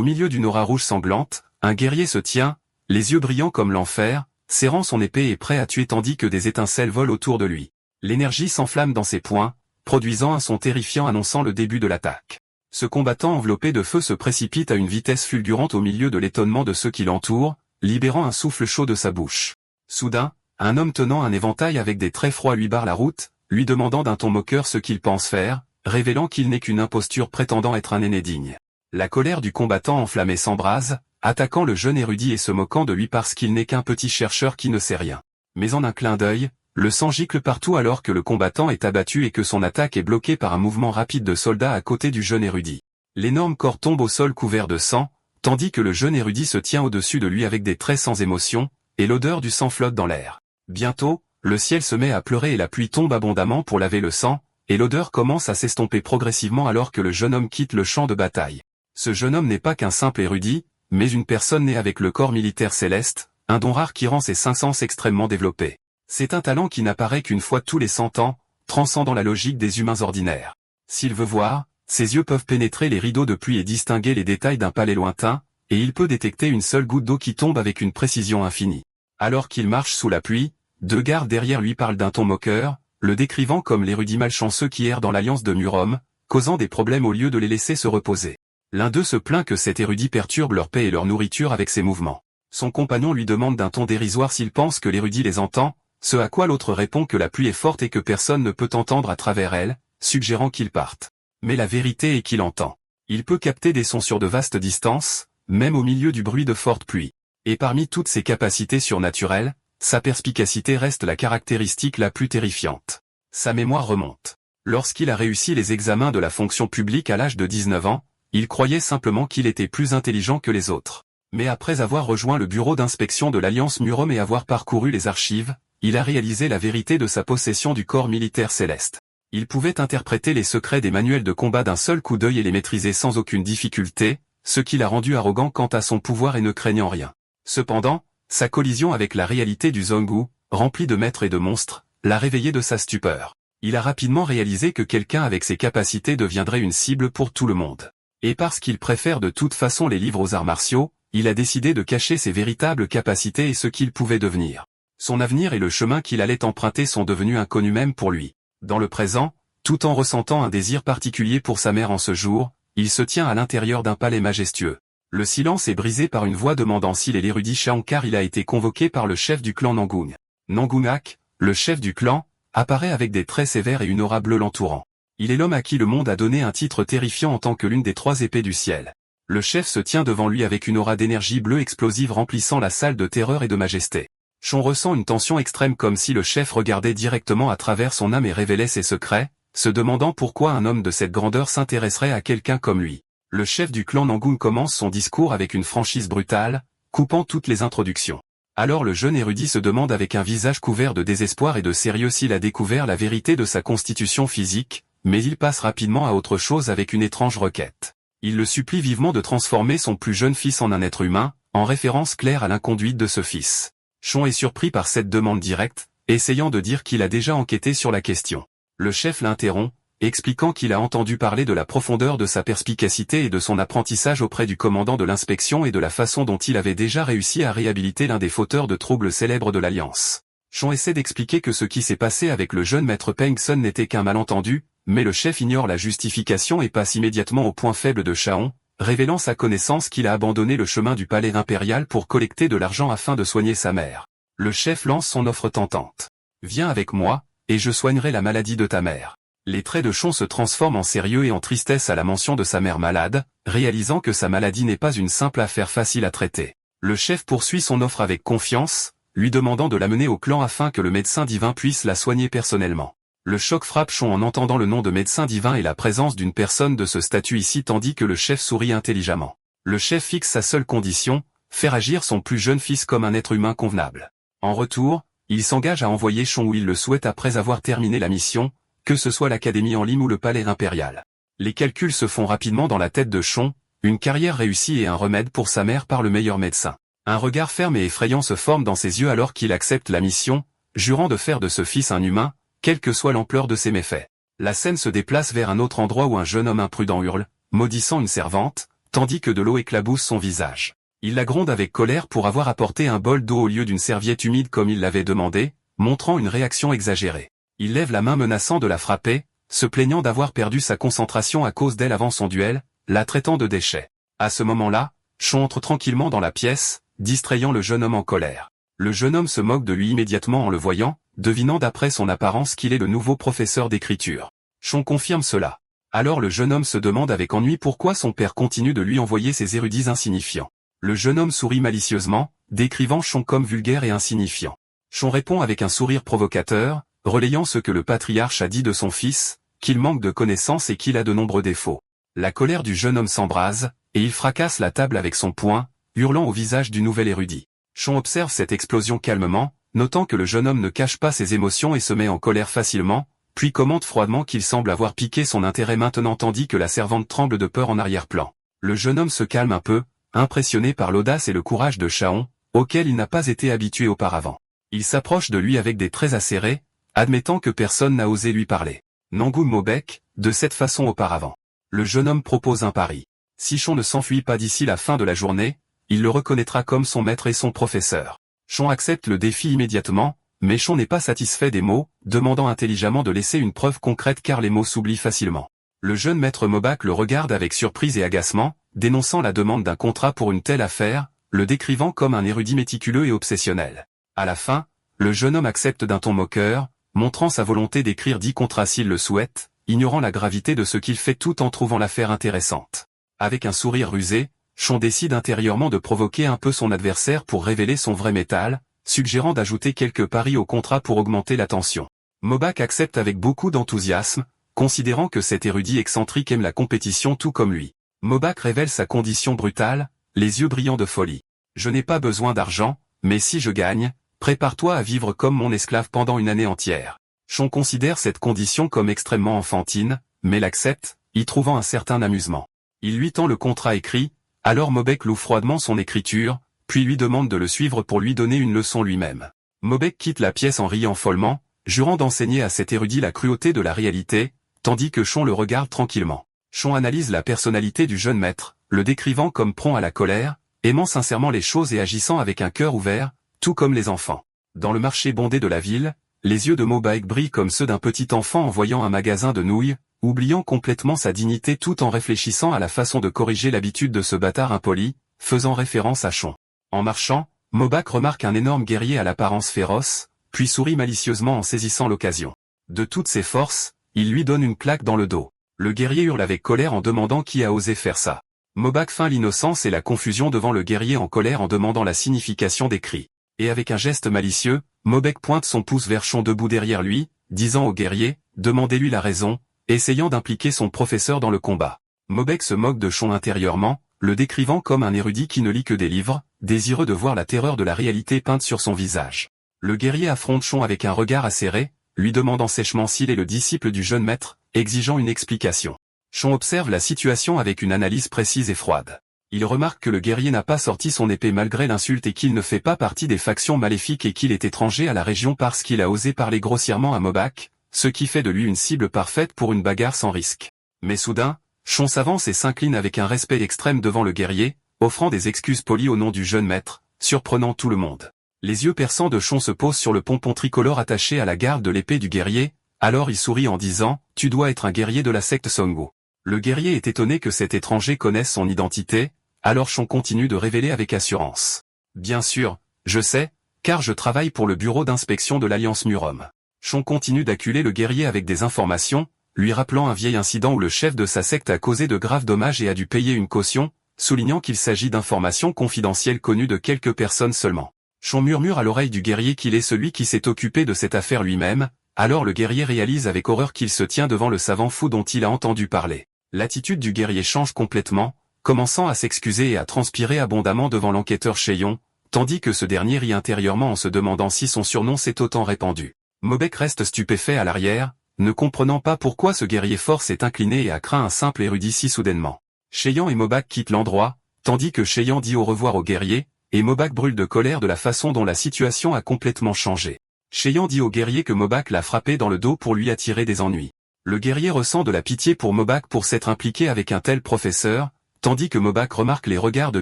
milieu d'une aura rouge sanglante, un guerrier se tient, les yeux brillants comme l'enfer, serrant son épée et prêt à tuer tandis que des étincelles volent autour de lui. L'énergie s'enflamme dans ses poings, produisant un son terrifiant annonçant le début de l'attaque. Ce combattant enveloppé de feu se précipite à une vitesse fulgurante au milieu de l'étonnement de ceux qui l'entourent, libérant un souffle chaud de sa bouche. Soudain, un homme tenant un éventail avec des traits froids lui barre la route, lui demandant d'un ton moqueur ce qu'il pense faire, révélant qu'il n'est qu'une imposture prétendant être un aîné digne. La colère du combattant enflammé s'embrase, attaquant le jeune érudit et se moquant de lui parce qu'il n'est qu'un petit chercheur qui ne sait rien. Mais en un clin d'œil, le sang gicle partout alors que le combattant est abattu et que son attaque est bloquée par un mouvement rapide de soldats à côté du jeune érudit. L'énorme corps tombe au sol couvert de sang, tandis que le jeune érudit se tient au-dessus de lui avec des traits sans émotion, et l'odeur du sang flotte dans l'air. Bientôt, le ciel se met à pleurer et la pluie tombe abondamment pour laver le sang, et l'odeur commence à s'estomper progressivement alors que le jeune homme quitte le champ de bataille. Ce jeune homme n'est pas qu'un simple érudit, mais une personne née avec le corps militaire céleste, un don rare qui rend ses 5 sens extrêmement développés. C'est un talent qui n'apparaît qu'une fois tous les 100 ans, transcendant la logique des humains ordinaires. S'il veut voir, ses yeux peuvent pénétrer les rideaux de pluie et distinguer les détails d'un palais lointain, et il peut détecter une seule goutte d'eau qui tombe avec une précision infinie. Alors qu'il marche sous la pluie, 2 gardes derrière lui parlent d'un ton moqueur, le décrivant comme l'érudit malchanceux qui erre dans l'alliance de Murom, causant des problèmes au lieu de les laisser se reposer. L'un d'eux se plaint que cet érudit perturbe leur paix et leur nourriture avec ses mouvements. Son compagnon lui demande d'un ton dérisoire s'il pense que l'érudit les entend, ce à quoi l'autre répond que la pluie est forte et que personne ne peut entendre à travers elle, suggérant qu'il parte. Mais la vérité est qu'il entend. Il peut capter des sons sur de vastes distances, même au milieu du bruit de forte pluie. Et parmi toutes ses capacités surnaturelles, sa perspicacité reste la caractéristique la plus terrifiante. Sa mémoire remonte. Lorsqu'il a réussi les examens de la fonction publique à l'âge de 19 ans, il croyait simplement qu'il était plus intelligent que les autres. Mais après avoir rejoint le bureau d'inspection de l'Alliance Murom et avoir parcouru les archives, il a réalisé la vérité de sa possession du corps militaire céleste. Il pouvait interpréter les secrets des manuels de combat d'un seul coup d'œil et les maîtriser sans aucune difficulté, ce qui l'a rendu arrogant quant à son pouvoir et ne craignant rien. Cependant, sa collision avec la réalité du Zongu, remplie de maîtres et de monstres, l'a réveillé de sa stupeur. Il a rapidement réalisé que quelqu'un avec ses capacités deviendrait une cible pour tout le monde. Et parce qu'il préfère de toute façon les livres aux arts martiaux, il a décidé de cacher ses véritables capacités et ce qu'il pouvait devenir. Son avenir et le chemin qu'il allait emprunter sont devenus inconnus même pour lui. Dans le présent, tout en ressentant un désir particulier pour sa mère en ce jour, il se tient à l'intérieur d'un palais majestueux. Le silence est brisé par une voix demandant s'il est l'érudit Shankar. Il a été convoqué par le chef du clan Nangung. Nangunak, le chef du clan, apparaît avec des traits sévères et une aura bleue l'entourant. Il est l'homme à qui le monde a donné un titre terrifiant en tant que l'une des 3 épées du ciel. Le chef se tient devant lui avec une aura d'énergie bleue explosive remplissant la salle de terreur et de majesté. Shon ressent une tension extrême comme si le chef regardait directement à travers son âme et révélait ses secrets, se demandant pourquoi un homme de cette grandeur s'intéresserait à quelqu'un comme lui. Le chef du clan Nangung commence son discours avec une franchise brutale, coupant toutes les introductions. Alors le jeune érudit se demande avec un visage couvert de désespoir et de sérieux s'il a découvert la vérité de sa constitution physique, mais il passe rapidement à autre chose avec une étrange requête. Il le supplie vivement de transformer son plus jeune fils en un être humain, en référence claire à l'inconduite de ce fils. Shon est surpris par cette demande directe, essayant de dire qu'il a déjà enquêté sur la question. Le chef l'interrompt, expliquant qu'il a entendu parler de la profondeur de sa perspicacité et de son apprentissage auprès du commandant de l'inspection et de la façon dont il avait déjà réussi à réhabiliter l'un des fauteurs de troubles célèbres de l'Alliance. Shon essaie d'expliquer que ce qui s'est passé avec le jeune maître Peng Sun n'était qu'un malentendu, mais le chef ignore la justification et passe immédiatement au point faible de Shaon, révélant sa connaissance qu'il a abandonné le chemin du palais impérial pour collecter de l'argent afin de soigner sa mère. Le chef lance son offre tentante. « Viens avec moi, et je soignerai la maladie de ta mère. » Les traits de Shon se transforment en sérieux et en tristesse à la mention de sa mère malade, réalisant que sa maladie n'est pas une simple affaire facile à traiter. Le chef poursuit son offre avec confiance, lui demandant de l'amener au clan afin que le médecin divin puisse la soigner personnellement. Le choc frappe Shon en entendant le nom de médecin divin et la présence d'une personne de ce statut ici tandis que le chef sourit intelligemment. Le chef fixe sa seule condition, faire agir son plus jeune fils comme un être humain convenable. En retour, il s'engage à envoyer Shon où il le souhaite après avoir terminé la mission, que ce soit l'académie en ligne ou le palais impérial. Les calculs se font rapidement dans la tête de Shon, une carrière réussie et un remède pour sa mère par le meilleur médecin. Un regard ferme et effrayant se forme dans ses yeux alors qu'il accepte la mission, jurant de faire de ce fils un humain, quelle que soit l'ampleur de ses méfaits. La scène se déplace vers un autre endroit où un jeune homme imprudent hurle, maudissant une servante, tandis que de l'eau éclabousse son visage. Il la gronde avec colère pour avoir apporté un bol d'eau au lieu d'une serviette humide comme il l'avait demandé, montrant une réaction exagérée. Il lève la main menaçant de la frapper, se plaignant d'avoir perdu sa concentration à cause d'elle avant son duel, la traitant de déchet. À ce moment-là, Chon entre tranquillement dans la pièce, distrayant le jeune homme en colère. Le jeune homme se moque de lui immédiatement en le voyant, devinant d'après son apparence qu'il est le nouveau professeur d'écriture. Chon confirme cela. Alors le jeune homme se demande avec ennui pourquoi son père continue de lui envoyer ces érudits insignifiants. Le jeune homme sourit malicieusement, décrivant Chon comme vulgaire et insignifiant. Chon répond avec un sourire provocateur, relayant ce que le patriarche a dit de son fils, qu'il manque de connaissances et qu'il a de nombreux défauts. La colère du jeune homme s'embrase, et il fracasse la table avec son poing, hurlant au visage du nouvel érudit. Chon observe cette explosion calmement, notant que le jeune homme ne cache pas ses émotions et se met en colère facilement, puis commente froidement qu'il semble avoir piqué son intérêt maintenant tandis que la servante tremble de peur en arrière-plan. Le jeune homme se calme un peu, impressionné par l'audace et le courage de Chaon, auquel il n'a pas été habitué auparavant. Il s'approche de lui avec des traits acérés, admettant que personne n'a osé lui parler. Nangu Mobek, de cette façon auparavant. Le jeune homme propose un pari. Si Chon ne s'enfuit pas d'ici la fin de la journée, il le reconnaîtra comme son maître et son professeur. Chon accepte le défi immédiatement, mais Chon n'est pas satisfait des mots, demandant intelligemment de laisser une preuve concrète car les mots s'oublient facilement. Le jeune maître Mobak le regarde avec surprise et agacement, dénonçant la demande d'un contrat pour une telle affaire, le décrivant comme un érudit méticuleux et obsessionnel. À la fin, le jeune homme accepte d'un ton moqueur, montrant sa volonté d'écrire 10 contrats s'il le souhaite, ignorant la gravité de ce qu'il fait tout en trouvant l'affaire intéressante. Avec un sourire rusé, Chon décide intérieurement de provoquer un peu son adversaire pour révéler son vrai métal, suggérant d'ajouter quelques paris au contrat pour augmenter la tension. Mobak accepte avec beaucoup d'enthousiasme, considérant que cet érudit excentrique aime la compétition tout comme lui. Mobak révèle sa condition brutale, les yeux brillants de folie. Je n'ai pas besoin d'argent, mais si je gagne, prépare-toi à vivre comme mon esclave pendant une année entière. Chon considère cette condition comme extrêmement enfantine, mais l'accepte, y trouvant un certain amusement. Il lui tend le contrat écrit, alors Mobek loue froidement son écriture, puis lui demande de le suivre pour lui donner une leçon lui-même. Mobek quitte la pièce en riant follement, jurant d'enseigner à cet érudit la cruauté de la réalité, tandis que Chon le regarde tranquillement. Chon analyse la personnalité du jeune maître, le décrivant comme prompt à la colère, aimant sincèrement les choses et agissant avec un cœur ouvert, tout comme les enfants. Dans le marché bondé de la ville, les yeux de Mobek brillent comme ceux d'un petit enfant en voyant un magasin de nouilles, oubliant complètement sa dignité tout en réfléchissant à la façon de corriger l'habitude de ce bâtard impoli, faisant référence à Chon. En marchant, Mobak remarque un énorme guerrier à l'apparence féroce, puis sourit malicieusement en saisissant l'occasion. De toutes ses forces, il lui donne une claque dans le dos. Le guerrier hurle avec colère en demandant qui a osé faire ça. Mobak feint l'innocence et la confusion devant le guerrier en colère en demandant la signification des cris. Et avec un geste malicieux, Mobek pointe son pouce vers Chon debout derrière lui, disant au guerrier, demandez-lui la raison, essayant d'impliquer son professeur dans le combat. Mobek se moque de Chon intérieurement, le décrivant comme un érudit qui ne lit que des livres, désireux de voir la terreur de la réalité peinte sur son visage. Le guerrier affronte Chon avec un regard acéré, lui demandant sèchement s'il est le disciple du jeune maître, exigeant une explication. Chon observe la situation avec une analyse précise et froide. Il remarque que le guerrier n'a pas sorti son épée malgré l'insulte et qu'il ne fait pas partie des factions maléfiques et qu'il est étranger à la région parce qu'il a osé parler grossièrement à Mobak, ce qui fait de lui une cible parfaite pour une bagarre sans risque. Mais soudain, Chon s'avance et s'incline avec un respect extrême devant le guerrier, offrant des excuses polies au nom du jeune maître, surprenant tout le monde. Les yeux perçants de Chon se posent sur le pompon tricolore attaché à la garde de l'épée du guerrier, alors il sourit en disant « Tu dois être un guerrier de la secte Songo ». Le guerrier est étonné que cet étranger connaisse son identité, alors Chon continue de révéler avec assurance. « Bien sûr, je sais, car je travaille pour le bureau d'inspection de l'Alliance Murom. » Chon continue d'acculer le guerrier avec des informations, lui rappelant un vieil incident où le chef de sa secte a causé de graves dommages et a dû payer une caution, soulignant qu'il s'agit d'informations confidentielles connues de quelques personnes seulement. Chon murmure à l'oreille du guerrier qu'il est celui qui s'est occupé de cette affaire lui-même, alors le guerrier réalise avec horreur qu'il se tient devant le savant fou dont il a entendu parler. L'attitude du guerrier change complètement, commençant à s'excuser et à transpirer abondamment devant l'enquêteur Cheyon, tandis que ce dernier rit intérieurement en se demandant si son surnom s'est autant répandu. Mobek reste stupéfait à l'arrière, ne comprenant pas pourquoi ce guerrier fort s'est incliné et a craint un simple érudit si soudainement. Cheyon et Mobak quittent l'endroit, tandis que Cheyon dit au revoir au guerrier, et Mobak brûle de colère de la façon dont la situation a complètement changé. Cheyon dit au guerrier que Mobak l'a frappé dans le dos pour lui attirer des ennuis. Le guerrier ressent de la pitié pour Mobak pour s'être impliqué avec un tel professeur, tandis que Mobak remarque les regards de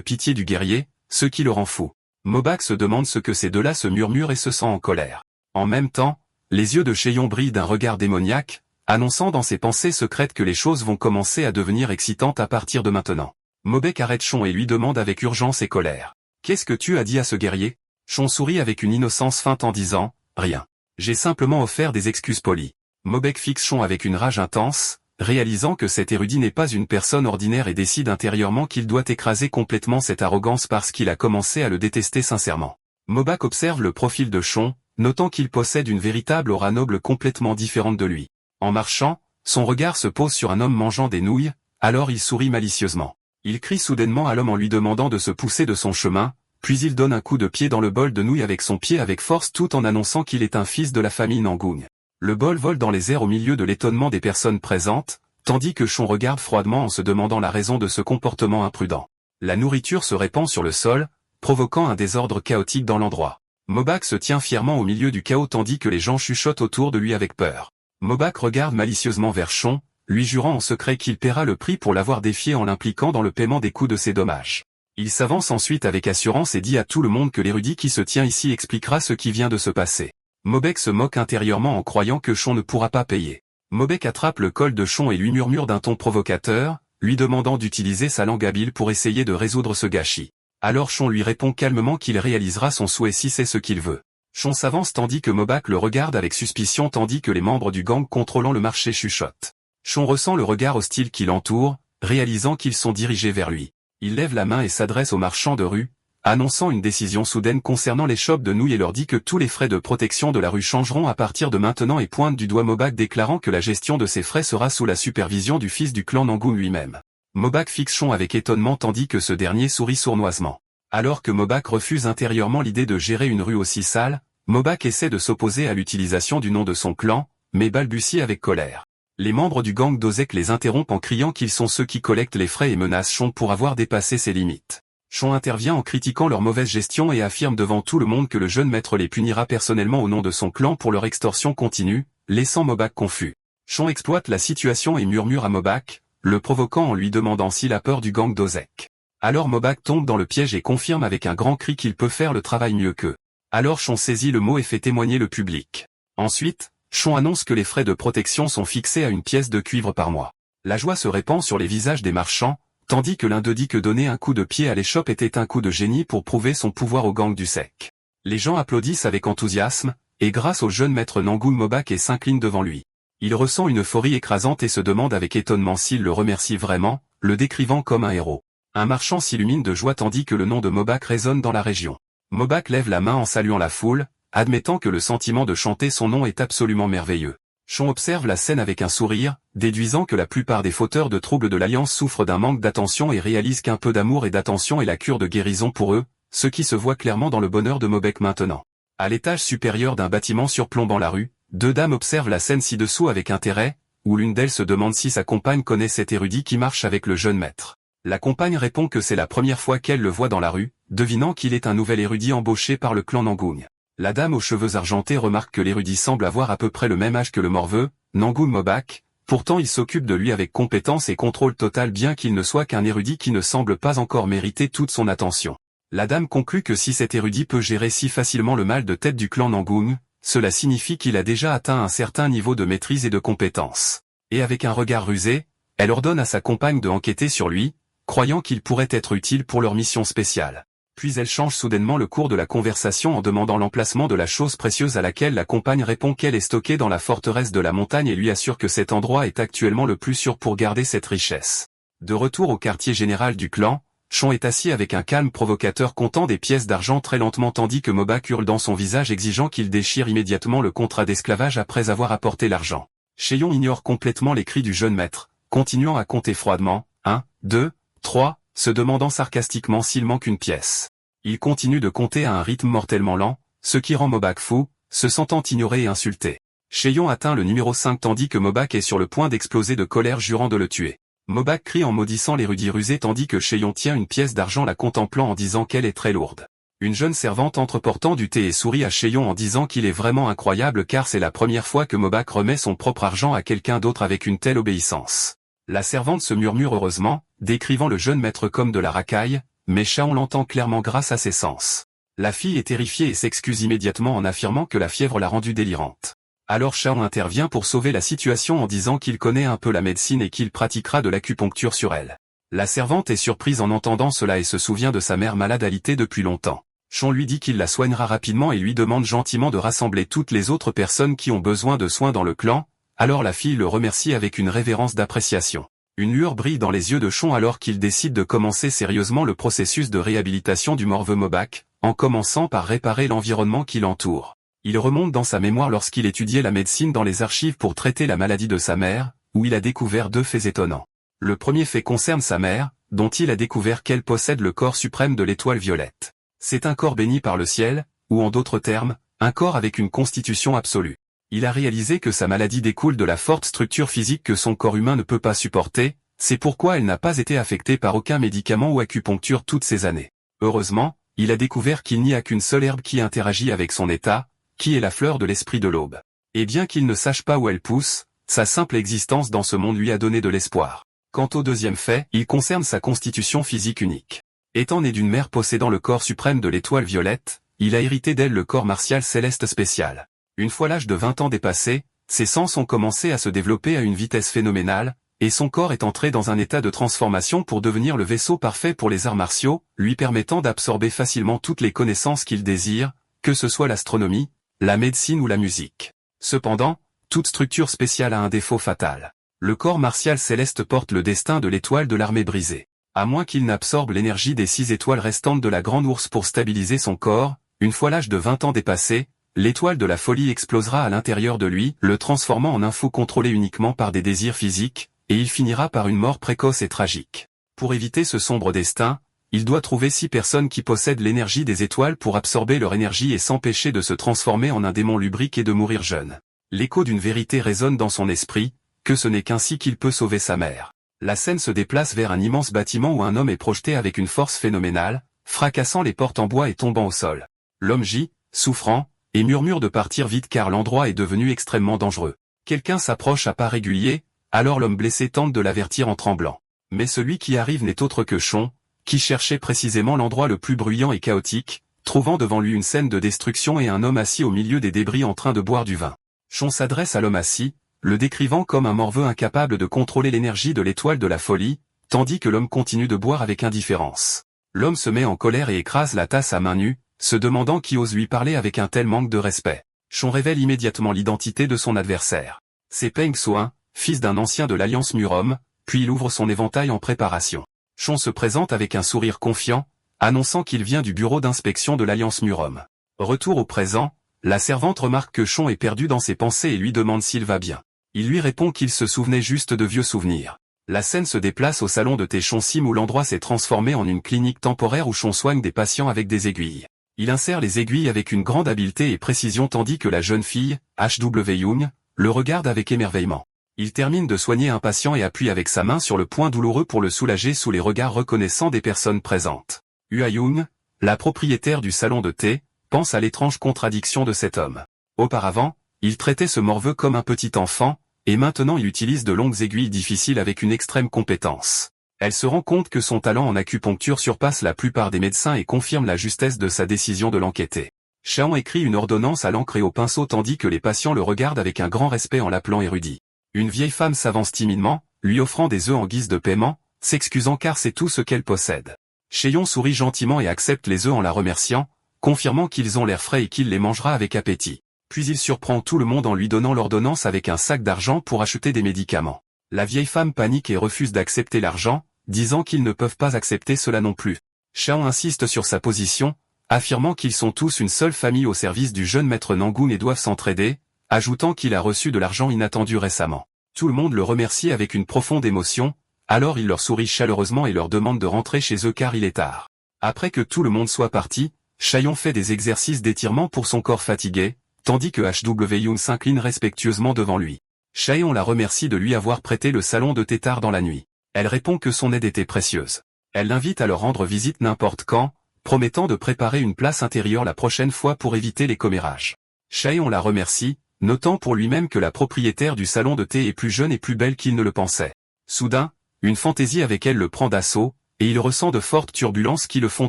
pitié du guerrier, ce qui le rend fou. Mobak se demande ce que ces deux-là se murmurent et se sent en colère. En même temps, les yeux de Cheyon brillent d'un regard démoniaque, annonçant dans ses pensées secrètes que les choses vont commencer à devenir excitantes à partir de maintenant. Mobak arrête Chon et lui demande avec urgence et colère. « Qu'est-ce que tu as dit à ce guerrier ?» Chon sourit avec une innocence feinte en disant « Rien. J'ai simplement offert des excuses polies. » Mobak fixe Chon avec une rage intense, réalisant que cet érudit n'est pas une personne ordinaire et décide intérieurement qu'il doit écraser complètement cette arrogance parce qu'il a commencé à le détester sincèrement. Mobak observe le profil de Chon, notant qu'il possède une véritable aura noble complètement différente de lui. En marchant, son regard se pose sur un homme mangeant des nouilles, alors il sourit malicieusement. Il crie soudainement à l'homme en lui demandant de se pousser de son chemin, puis il donne un coup de pied dans le bol de nouilles avec son pied avec force tout en annonçant qu'il est un fils de la famille Nangung. Le bol vole dans les airs au milieu de l'étonnement des personnes présentes, tandis que Chon regarde froidement en se demandant la raison de ce comportement imprudent. La nourriture se répand sur le sol, provoquant un désordre chaotique dans l'endroit. Mobak se tient fièrement au milieu du chaos tandis que les gens chuchotent autour de lui avec peur. Mobak regarde malicieusement vers Chon, lui jurant en secret qu'il paiera le prix pour l'avoir défié en l'impliquant dans le paiement des coûts de ses dommages. Il s'avance ensuite avec assurance et dit à tout le monde que l'érudit qui se tient ici expliquera ce qui vient de se passer. Mobak se moque intérieurement en croyant que Chon ne pourra pas payer. Mobak attrape le col de Chon et lui murmure d'un ton provocateur, lui demandant d'utiliser sa langue habile pour essayer de résoudre ce gâchis. Alors Chon lui répond calmement qu'il réalisera son souhait si c'est ce qu'il veut. Chon s'avance tandis que Mobak le regarde avec suspicion tandis que les membres du gang contrôlant le marché chuchotent. Chon ressent le regard hostile qui l'entoure, réalisant qu'ils sont dirigés vers lui. Il lève la main et s'adresse aux marchands de rue, annonçant une décision soudaine concernant les shops de nouilles et leur dit que tous les frais de protection de la rue changeront à partir de maintenant et pointe du doigt Mobak déclarant que la gestion de ces frais sera sous la supervision du fils du clan Nangung lui-même. Mobak fixe Chon avec étonnement tandis que ce dernier sourit sournoisement. Alors que Mobak refuse intérieurement l'idée de gérer une rue aussi sale, Mobak essaie de s'opposer à l'utilisation du nom de son clan, mais balbutie avec colère. Les membres du gang d'Ozek les interrompent en criant qu'ils sont ceux qui collectent les frais et menacent Chon pour avoir dépassé ses limites. Chon intervient en critiquant leur mauvaise gestion et affirme devant tout le monde que le jeune maître les punira personnellement au nom de son clan pour leur extorsion continue, laissant Mobak confus. Chon exploite la situation et murmure à Mobak, le provoquant en lui demandant s'il a peur du gang d'Ozek. Alors Mobak tombe dans le piège et confirme avec un grand cri qu'il peut faire le travail mieux qu'eux. Alors Chon saisit le mot et fait témoigner le public. Ensuite, Chon annonce que les frais de protection sont fixés à une pièce de cuivre par mois. La joie se répand sur les visages des marchands, tandis que l'un d'eux dit que donner un coup de pied à l'échoppe était un coup de génie pour prouver son pouvoir au gang du sec. Les gens applaudissent avec enthousiasme, et grâce au jeune maître Nangung Mobak et s'incline devant lui. Il ressent une euphorie écrasante et se demande avec étonnement s'il le remercie vraiment, le décrivant comme un héros. Un marchand s'illumine de joie tandis que le nom de Mobak résonne dans la région. Mobak lève la main en saluant la foule, admettant que le sentiment de chanter son nom est absolument merveilleux. Chon observe la scène avec un sourire, déduisant que la plupart des fauteurs de troubles de l'Alliance souffrent d'un manque d'attention et réalisent qu'un peu d'amour et d'attention est la cure de guérison pour eux, ce qui se voit clairement dans le bonheur de Mobak maintenant. À l'étage supérieur d'un bâtiment surplombant la rue, deux dames observent la scène ci-dessous avec intérêt, où l'une d'elles se demande si sa compagne connaît cet érudit qui marche avec le jeune maître. La compagne répond que c'est la première fois qu'elle le voit dans la rue, devinant qu'il est un nouvel érudit embauché par le clan Nangung. La dame aux cheveux argentés remarque que l'érudit semble avoir à peu près le même âge que le morveux, Nangung Mobak, pourtant il s'occupe de lui avec compétence et contrôle total bien qu'il ne soit qu'un érudit qui ne semble pas encore mériter toute son attention. La dame conclut que si cet érudit peut gérer si facilement le mal de tête du clan Nangung, cela signifie qu'il a déjà atteint un certain niveau de maîtrise et de compétence. Et avec un regard rusé, elle ordonne à sa compagne de enquêter sur lui, croyant qu'il pourrait être utile pour leur mission spéciale. Puis elle change soudainement le cours de la conversation en demandant l'emplacement de la chose précieuse à laquelle la compagne répond qu'elle est stockée dans la forteresse de la montagne et lui assure que cet endroit est actuellement le plus sûr pour garder cette richesse. De retour au quartier général du clan, Chon est assis avec un calme provocateur comptant des pièces d'argent très lentement tandis que Mobak hurle dans son visage exigeant qu'il déchire immédiatement le contrat d'esclavage après avoir apporté l'argent. Cheyon ignore complètement les cris du jeune maître, continuant à compter froidement, 1, 2, 3, se demandant sarcastiquement s'il manque une pièce. Il continue de compter à un rythme mortellement lent, ce qui rend Mobak fou, se sentant ignoré et insulté. Cheyon atteint le numéro 5 tandis que Mobak est sur le point d'exploser de colère jurant de le tuer. Mobak crie en maudissant l'érudit rusé tandis que Cheyon tient une pièce d'argent la contemplant en disant qu'elle est très lourde. Une jeune servante entre portant du thé et sourit à Cheyon en disant qu'il est vraiment incroyable car c'est la première fois que Mobak remet son propre argent à quelqu'un d'autre avec une telle obéissance. La servante se murmure heureusement, décrivant le jeune maître comme de la racaille, mais Shaon l'entend clairement grâce à ses sens. La fille est terrifiée et s'excuse immédiatement en affirmant que la fièvre l'a rendue délirante. Alors Shaon intervient pour sauver la situation en disant qu'il connaît un peu la médecine et qu'il pratiquera de l'acupuncture sur elle. La servante est surprise en entendant cela et se souvient de sa mère malade alitée depuis longtemps. Shaon lui dit qu'il la soignera rapidement et lui demande gentiment de rassembler toutes les autres personnes qui ont besoin de soins dans le clan, alors la fille le remercie avec une révérence d'appréciation. Une lueur brille dans les yeux de Shaon alors qu'il décide de commencer sérieusement le processus de réhabilitation du morveux Mobak, en commençant par réparer l'environnement qui l'entoure. Il remonte dans sa mémoire lorsqu'il étudiait la médecine dans les archives pour traiter la maladie de sa mère, où il a découvert 2 faits étonnants. Le premier fait concerne sa mère, dont il a découvert qu'elle possède le corps suprême de l'étoile violette. C'est un corps béni par le ciel, ou en d'autres termes, un corps avec une constitution absolue. Il a réalisé que sa maladie découle de la forte structure physique que son corps humain ne peut pas supporter, c'est pourquoi elle n'a pas été affectée par aucun médicament ou acupuncture toutes ces années. Heureusement, il a découvert qu'il n'y a qu'une seule herbe qui interagit avec son état, qui est la fleur de l'esprit de l'aube. Et bien qu'il ne sache pas où elle pousse, sa simple existence dans ce monde lui a donné de l'espoir. Quant au deuxième fait, il concerne sa constitution physique unique. Étant né d'une mère possédant le corps suprême de l'étoile violette, il a hérité d'elle le corps martial céleste spécial. Une fois l'âge de 20 ans dépassé, ses sens ont commencé à se développer à une vitesse phénoménale, et son corps est entré dans un état de transformation pour devenir le vaisseau parfait pour les arts martiaux, lui permettant d'absorber facilement toutes les connaissances qu'il désire, que ce soit l'astronomie, la médecine ou la musique. Cependant, toute structure spéciale a un défaut fatal. Le corps martial céleste porte le destin de l'étoile de l'armée brisée. À moins qu'il n'absorbe l'énergie des 6 étoiles restantes de la grande ours pour stabiliser son corps, une fois l'âge de 20 ans dépassé, l'étoile de la folie explosera à l'intérieur de lui, le transformant en un fou contrôlé uniquement par des désirs physiques, et il finira par une mort précoce et tragique. Pour éviter ce sombre destin, il doit trouver 6 personnes qui possèdent l'énergie des étoiles pour absorber leur énergie et s'empêcher de se transformer en un démon lubrique et de mourir jeune. L'écho d'une vérité résonne dans son esprit, que ce n'est qu'ainsi qu'il peut sauver sa mère. La scène se déplace vers un immense bâtiment où un homme est projeté avec une force phénoménale, fracassant les portes en bois et tombant au sol. L'homme gît, souffrant, et murmure de partir vite car l'endroit est devenu extrêmement dangereux. Quelqu'un s'approche à pas réguliers, alors l'homme blessé tente de l'avertir en tremblant. Mais celui qui arrive n'est autre que Shaon, qui cherchait précisément l'endroit le plus bruyant et chaotique, trouvant devant lui une scène de destruction et un homme assis au milieu des débris en train de boire du vin. Shaon s'adresse à l'homme assis, le décrivant comme un morveux incapable de contrôler l'énergie de l'étoile de la folie, tandis que l'homme continue de boire avec indifférence. L'homme se met en colère et écrase la tasse à main nue, se demandant qui ose lui parler avec un tel manque de respect. Shaon révèle immédiatement l'identité de son adversaire. C'est Peng Soin, fils d'un ancien de l'Alliance Murom, puis il ouvre son éventail en préparation. Shaon se présente avec un sourire confiant, annonçant qu'il vient du bureau d'inspection de l'Alliance Murom. Retour au présent, la servante remarque que Shaon est perdu dans ses pensées et lui demande s'il va bien. Il lui répond qu'il se souvenait juste de vieux souvenirs. La scène se déplace au salon de thé Shaon Sim où l'endroit s'est transformé en une clinique temporaire où Shaon soigne des patients avec des aiguilles. Il insère les aiguilles avec une grande habileté et précision tandis que la jeune fille, H.W. Young, le regarde avec émerveillement. Il termine de soigner un patient et appuie avec sa main sur le point douloureux pour le soulager sous les regards reconnaissants des personnes présentes. Hua Young, la propriétaire du salon de thé, pense à l'étrange contradiction de cet homme. Auparavant, il traitait ce morveux comme un petit enfant, et maintenant il utilise de longues aiguilles difficiles avec une extrême compétence. Elle se rend compte que son talent en acupuncture surpasse la plupart des médecins et confirme la justesse de sa décision de l'enquêter. Shaon écrit une ordonnance à l'encre et au pinceau tandis que les patients le regardent avec un grand respect en l'appelant érudit. Une vieille femme s'avance timidement, lui offrant des œufs en guise de paiement, s'excusant car c'est tout ce qu'elle possède. Shaon sourit gentiment et accepte les œufs en la remerciant, confirmant qu'ils ont l'air frais et qu'il les mangera avec appétit. Puis il surprend tout le monde en lui donnant l'ordonnance avec un sac d'argent pour acheter des médicaments. La vieille femme panique et refuse d'accepter l'argent, disant qu'ils ne peuvent pas accepter cela non plus. Shaon insiste sur sa position, affirmant qu'ils sont tous une seule famille au service du jeune maître Nangun et doivent s'entraider, ajoutant qu'il a reçu de l'argent inattendu récemment. Tout le monde le remercie avec une profonde émotion, alors il leur sourit chaleureusement et leur demande de rentrer chez eux car il est tard. Après que tout le monde soit parti, Shaon fait des exercices d'étirement pour son corps fatigué, tandis que H.W. Young s'incline respectueusement devant lui. Shaon la remercie de lui avoir prêté le salon de thé tard dans la nuit. Elle répond que son aide était précieuse. Elle l'invite à leur rendre visite n'importe quand, promettant de préparer une place intérieure la prochaine fois pour éviter les commérages. Shaon la remercie, notant pour lui-même que la propriétaire du salon de thé est plus jeune et plus belle qu'il ne le pensait. Soudain, une fantaisie avec elle le prend d'assaut, et il ressent de fortes turbulences qui le font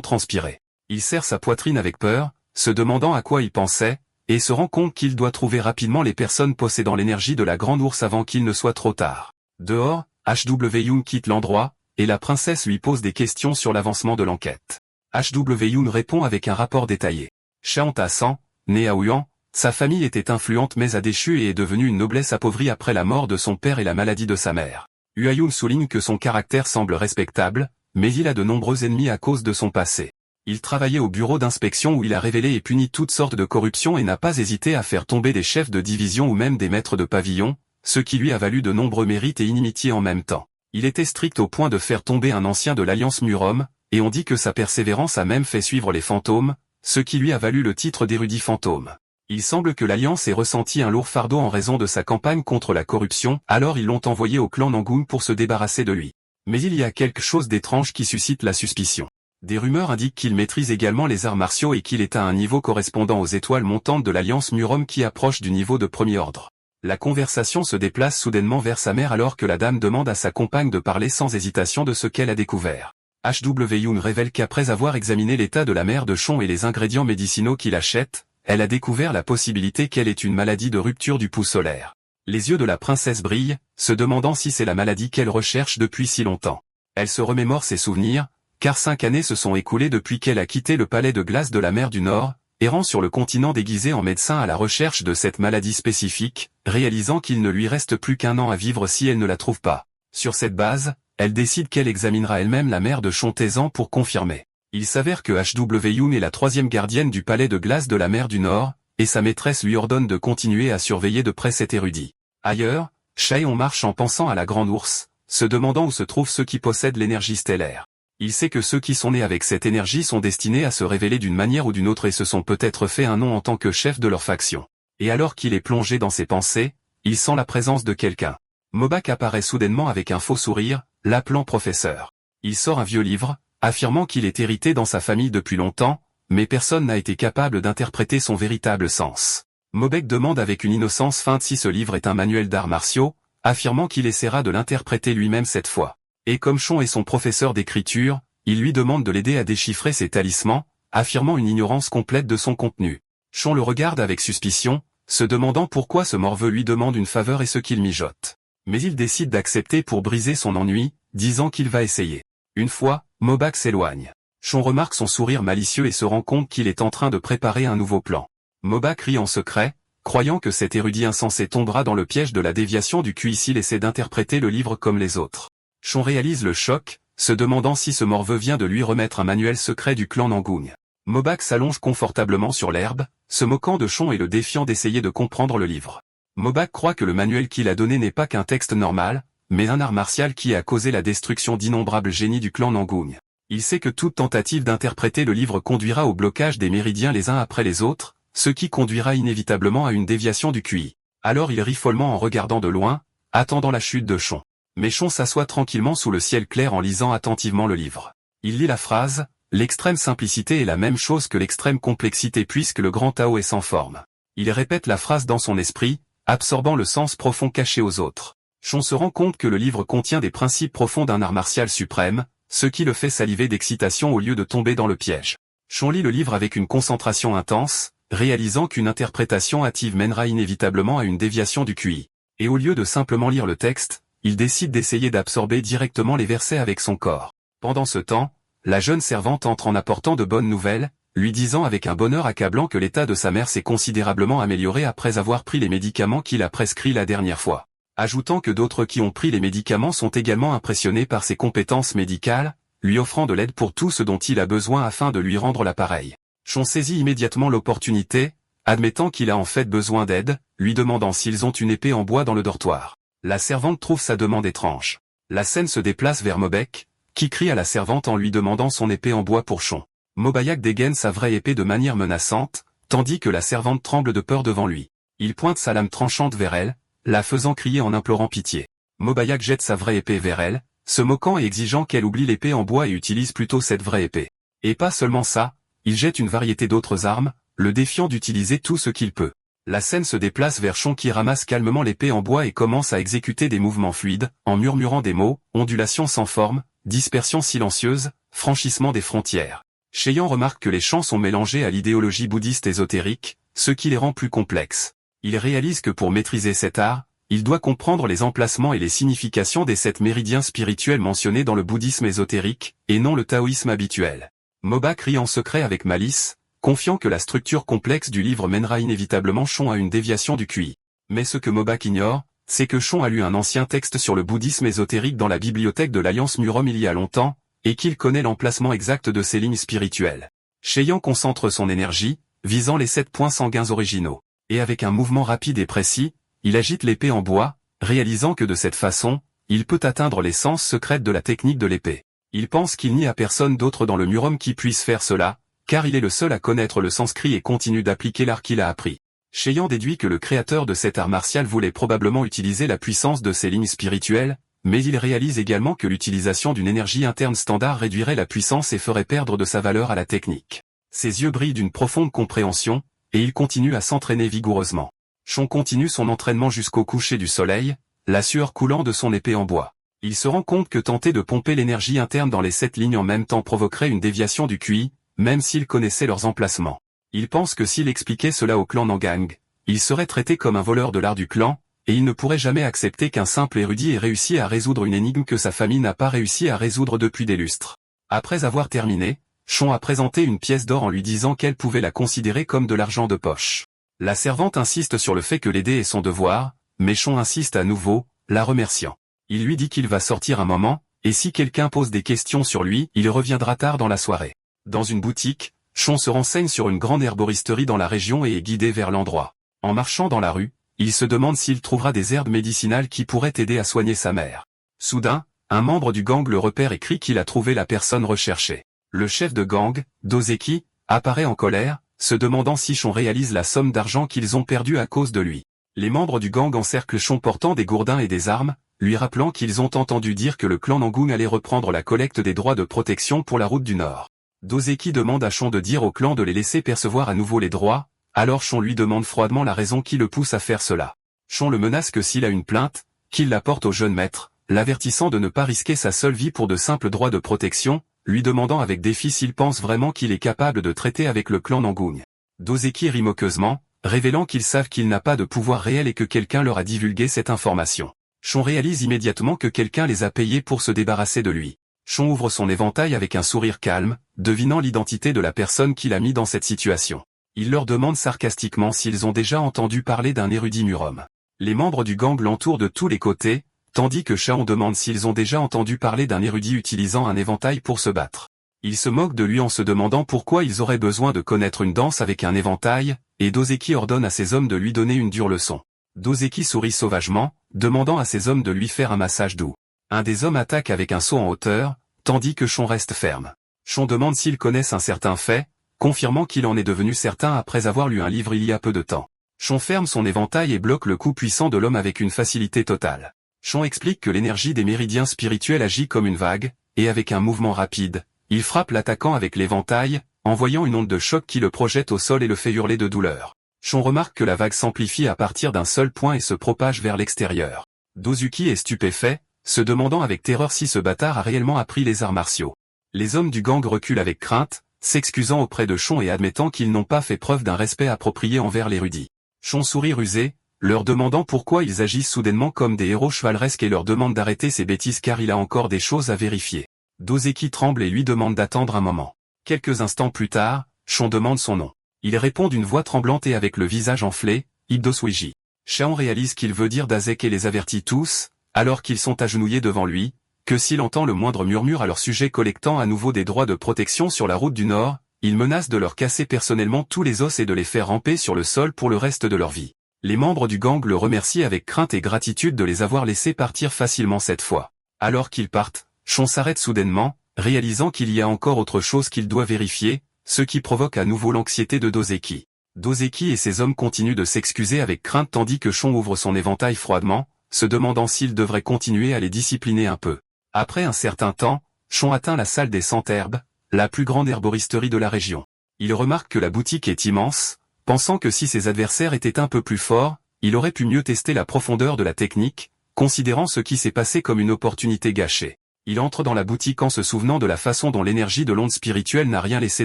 transpirer. Il serre sa poitrine avec peur, se demandant à quoi il pensait, et se rend compte qu'il doit trouver rapidement les personnes possédant l'énergie de la grande ours avant qu'il ne soit trop tard. Dehors, H.W. Young quitte l'endroit, et la princesse lui pose des questions sur l'avancement de l'enquête. H.W. Young répond avec un rapport détaillé. Shaon Ta-San, né à Ouyang, sa famille était influente mais a déchu et est devenue une noblesse appauvrie après la mort de son père et la maladie de sa mère. Huayun souligne que son caractère semble respectable, mais il a de nombreux ennemis à cause de son passé. Il travaillait au bureau d'inspection où il a révélé et puni toutes sortes de corruptions et n'a pas hésité à faire tomber des chefs de division ou même des maîtres de pavillon, ce qui lui a valu de nombreux mérites et inimitiés en même temps. Il était strict au point de faire tomber un ancien de l'Alliance Murom, et on dit que sa persévérance a même fait suivre les fantômes, ce qui lui a valu le titre d'érudit fantôme. Il semble que l'Alliance ait ressenti un lourd fardeau en raison de sa campagne contre la corruption, alors ils l'ont envoyé au clan Nangoon pour se débarrasser de lui. Mais il y a quelque chose d'étrange qui suscite la suspicion. Des rumeurs indiquent qu'il maîtrise également les arts martiaux et qu'il est à un niveau correspondant aux étoiles montantes de l'Alliance Murom qui approche du niveau de premier ordre. La conversation se déplace soudainement vers sa mère alors que la dame demande à sa compagne de parler sans hésitation de ce qu'elle a découvert. H.W. Young révèle qu'après avoir examiné l'état de la mère de Shaon et les ingrédients médicinaux qu'il achète, elle a découvert la possibilité qu'elle ait une maladie de rupture du pouls solaire. Les yeux de la princesse brillent, se demandant si c'est la maladie qu'elle recherche depuis si longtemps. Elle se remémore ses souvenirs, car 5 années se sont écoulées depuis qu'elle a quitté le palais de glace de la mer du Nord, errant sur le continent déguisé en médecin à la recherche de cette maladie spécifique, réalisant qu'il ne lui reste plus qu'1 an à vivre si elle ne la trouve pas. Sur cette base, elle décide qu'elle examinera elle-même la mère de Shaon Ta-San pour confirmer. Il s'avère que H.W. Young est la 3e gardienne du palais de glace de la mer du Nord, et sa maîtresse lui ordonne de continuer à surveiller de près cet érudit. Ailleurs, Shaon marche en pensant à la grande ours, se demandant où se trouvent ceux qui possèdent l'énergie stellaire. Il sait que ceux qui sont nés avec cette énergie sont destinés à se révéler d'une manière ou d'une autre et se sont peut-être fait un nom en tant que chef de leur faction. Et alors qu'il est plongé dans ses pensées, il sent la présence de quelqu'un. Mobak apparaît soudainement avec un faux sourire, l'appelant professeur. Il sort un vieux livre, affirmant qu'il est hérité dans sa famille depuis longtemps, mais personne n'a été capable d'interpréter son véritable sens. Mobek demande avec une innocence feinte si ce livre est un manuel d'arts martiaux, affirmant qu'il essaiera de l'interpréter lui-même cette fois. Et comme Shaon est son professeur d'écriture, il lui demande de l'aider à déchiffrer ses talismans, affirmant une ignorance complète de son contenu. Shaon le regarde avec suspicion, se demandant pourquoi ce morveux lui demande une faveur et ce qu'il mijote. Mais il décide d'accepter pour briser son ennui, disant qu'il va essayer. Une fois, Mobak s'éloigne. Shaon remarque son sourire malicieux et se rend compte qu'il est en train de préparer un nouveau plan. Mobak rit en secret, croyant que cet érudit insensé tombera dans le piège de la déviation du QI s'il essaie d'interpréter le livre comme les autres. Shaon réalise le choc, se demandant si ce morveux vient de lui remettre un manuel secret du clan Nangoon. Mobak s'allonge confortablement sur l'herbe, se moquant de Shaon et le défiant d'essayer de comprendre le livre. Mobak croit que le manuel qu'il a donné n'est pas qu'un texte normal, mais un art martial qui a causé la destruction d'innombrables génies du clan Nangoon. Il sait que toute tentative d'interpréter le livre conduira au blocage des méridiens les uns après les autres, ce qui conduira inévitablement à une déviation du QI. Alors il rit follement en regardant de loin, attendant la chute de Shaon. Mais Shaon s'assoit tranquillement sous le ciel clair en lisant attentivement le livre. Il lit la phrase « L'extrême simplicité est la même chose que l'extrême complexité puisque le grand Tao est sans forme ». Il répète la phrase dans son esprit, absorbant le sens profond caché aux autres. Shaon se rend compte que le livre contient des principes profonds d'un art martial suprême, ce qui le fait saliver d'excitation au lieu de tomber dans le piège. Shaon lit le livre avec une concentration intense, réalisant qu'une interprétation hâtive mènera inévitablement à une déviation du QI. Et au lieu de simplement lire le texte, il décide d'essayer d'absorber directement les versets avec son corps. Pendant ce temps, la jeune servante entre en apportant de bonnes nouvelles, lui disant avec un bonheur accablant que l'état de sa mère s'est considérablement amélioré après avoir pris les médicaments qu'il a prescrits la dernière fois. Ajoutant que d'autres qui ont pris les médicaments sont également impressionnés par ses compétences médicales, lui offrant de l'aide pour tout ce dont il a besoin afin de lui rendre l'appareil. Shaon saisit immédiatement l'opportunité, admettant qu'il a en fait besoin d'aide, lui demandant s'ils ont une épée en bois dans le dortoir. La servante trouve sa demande étrange. La scène se déplace vers Mobek, qui crie à la servante en lui demandant son épée en bois pour Shaon. Mobayak dégaine sa vraie épée de manière menaçante, tandis que la servante tremble de peur devant lui. Il pointe sa lame tranchante vers elle, la faisant crier en implorant pitié. Mobayak jette sa vraie épée vers elle, se moquant et exigeant qu'elle oublie l'épée en bois et utilise plutôt cette vraie épée. Et pas seulement ça, il jette une variété d'autres armes, le défiant d'utiliser tout ce qu'il peut. La scène se déplace vers Chon qui ramasse calmement l'épée en bois et commence à exécuter des mouvements fluides, en murmurant des mots, ondulation sans forme, dispersion silencieuse, franchissement des frontières. Cheyenne remarque que les chants sont mélangés à l'idéologie bouddhiste ésotérique, ce qui les rend plus complexes. Il réalise que pour maîtriser cet art, il doit comprendre les emplacements et les significations des 7 méridiens spirituels mentionnés dans le bouddhisme ésotérique, et non le taoïsme habituel. Moba crie en secret avec malice, confiant que la structure complexe du livre mènera inévitablement Chon à une déviation du QI. Mais ce que Mobak ignore, c'est que Chon a lu un ancien texte sur le bouddhisme ésotérique dans la bibliothèque de l'Alliance Murom il y a longtemps, et qu'il connaît l'emplacement exact de ces lignes spirituelles. Cheyenne concentre son énergie, visant les 7 points sanguins originaux. Et avec un mouvement rapide et précis, il agite l'épée en bois, réalisant que de cette façon, il peut atteindre l'essence secrète de la technique de l'épée. Il pense qu'il n'y a personne d'autre dans le Murom qui puisse faire cela, car il est le seul à connaître le sanskrit et continue d'appliquer l'art qu'il a appris. Cheyenne déduit que le créateur de cet art martial voulait probablement utiliser la puissance de ces lignes spirituelles, mais il réalise également que l'utilisation d'une énergie interne standard réduirait la puissance et ferait perdre de sa valeur à la technique. Ses yeux brillent d'une profonde compréhension, et il continue à s'entraîner vigoureusement. Chon continue son entraînement jusqu'au coucher du soleil, la sueur coulant de son épée en bois. Il se rend compte que tenter de pomper l'énergie interne dans les 7 lignes en même temps provoquerait une déviation du QI, même s'il connaissait leurs emplacements. Il pense que s'il expliquait cela au clan Nangang, il serait traité comme un voleur de l'art du clan, et il ne pourrait jamais accepter qu'un simple érudit ait réussi à résoudre une énigme que sa famille n'a pas réussi à résoudre depuis des lustres. Après avoir terminé, Chon a présenté une pièce d'or en lui disant qu'elle pouvait la considérer comme de l'argent de poche. La servante insiste sur le fait que l'aider est son devoir, mais Chon insiste à nouveau, la remerciant. Il lui dit qu'il va sortir un moment, et si quelqu'un pose des questions sur lui, il reviendra tard dans la soirée. Dans une boutique, Chon se renseigne sur une grande herboristerie dans la région et est guidé vers l'endroit. En marchant dans la rue, il se demande s'il trouvera des herbes médicinales qui pourraient aider à soigner sa mère. Soudain, un membre du gang le repère et crie qu'il a trouvé la personne recherchée. Le chef de gang, Dozeki, apparaît en colère, se demandant si Chon réalise la somme d'argent qu'ils ont perdue à cause de lui. Les membres du gang encerclent Chon portant des gourdins et des armes, lui rappelant qu'ils ont entendu dire que le clan Nangung allait reprendre la collecte des droits de protection pour la route du Nord. Dozeki demande à Chon de dire au clan de les laisser percevoir à nouveau les droits, alors Chon lui demande froidement la raison qui le pousse à faire cela. Chon le menace que s'il a une plainte, qu'il la porte au jeune maître, l'avertissant de ne pas risquer sa seule vie pour de simples droits de protection, lui demandant avec défi s'il pense vraiment qu'il est capable de traiter avec le clan Nangung. Dozeki rit moqueusement, révélant qu'ils savent qu'il n'a pas de pouvoir réel et que quelqu'un leur a divulgué cette information. Chon réalise immédiatement que quelqu'un les a payés pour se débarrasser de lui. Chon ouvre son éventail avec un sourire calme, devinant l'identité de la personne qui l'a mis dans cette situation. Il leur demande sarcastiquement s'ils ont déjà entendu parler d'un érudit Murom. Les membres du gang l'entourent de tous les côtés, tandis que Chon demande s'ils ont déjà entendu parler d'un érudit utilisant un éventail pour se battre. Il se moque de lui en se demandant pourquoi ils auraient besoin de connaître une danse avec un éventail, et Dozeki ordonne à ses hommes de lui donner une dure leçon. Dozeki sourit sauvagement, demandant à ses hommes de lui faire un massage doux. Un des hommes attaque avec un saut en hauteur, tandis que Chon reste ferme. Chon demande s'ils connaissent un certain fait, confirmant qu'il en est devenu certain après avoir lu un livre il y a peu de temps. Chon ferme son éventail et bloque le coup puissant de l'homme avec une facilité totale. Chon explique que l'énergie des méridiens spirituels agit comme une vague, et avec un mouvement rapide, il frappe l'attaquant avec l'éventail, envoyant une onde de choc qui le projette au sol et le fait hurler de douleur. Chon remarque que la vague s'amplifie à partir d'un seul point et se propage vers l'extérieur. Dozuki est stupéfait, se demandant avec terreur si ce bâtard a réellement appris les arts martiaux. Les hommes du gang reculent avec crainte, s'excusant auprès de Chon et admettant qu'ils n'ont pas fait preuve d'un respect approprié envers l'érudit. Chon sourit rusé, leur demandant pourquoi ils agissent soudainement comme des héros chevaleresques et leur demande d'arrêter ces bêtises car il a encore des choses à vérifier. Dozeki tremble et lui demande d'attendre un moment. Quelques instants plus tard, Chon demande son nom. Il répond d'une voix tremblante et avec le visage enflé, Ibdoswiji. Chon réalise qu'il veut dire Dazek et les avertit tous, alors qu'ils sont agenouillés devant lui, que s'il entend le moindre murmure à leur sujet collectant à nouveau des droits de protection sur la route du Nord, il menace de leur casser personnellement tous les os et de les faire ramper sur le sol pour le reste de leur vie. Les membres du gang le remercient avec crainte et gratitude de les avoir laissés partir facilement cette fois. Alors qu'ils partent, Chon s'arrête soudainement, réalisant qu'il y a encore autre chose qu'il doit vérifier, ce qui provoque à nouveau l'anxiété de Dozeki. Dozeki et ses hommes continuent de s'excuser avec crainte tandis que Chon ouvre son éventail froidement, se demandant s'il devrait continuer à les discipliner un peu. Après un certain temps, Chon atteint la salle des 100 herbes, la plus grande herboristerie de la région. Il remarque que la boutique est immense, pensant que si ses adversaires étaient un peu plus forts, il aurait pu mieux tester la profondeur de la technique, considérant ce qui s'est passé comme une opportunité gâchée. Il entre dans la boutique en se souvenant de la façon dont l'énergie de l'onde spirituelle n'a rien laissé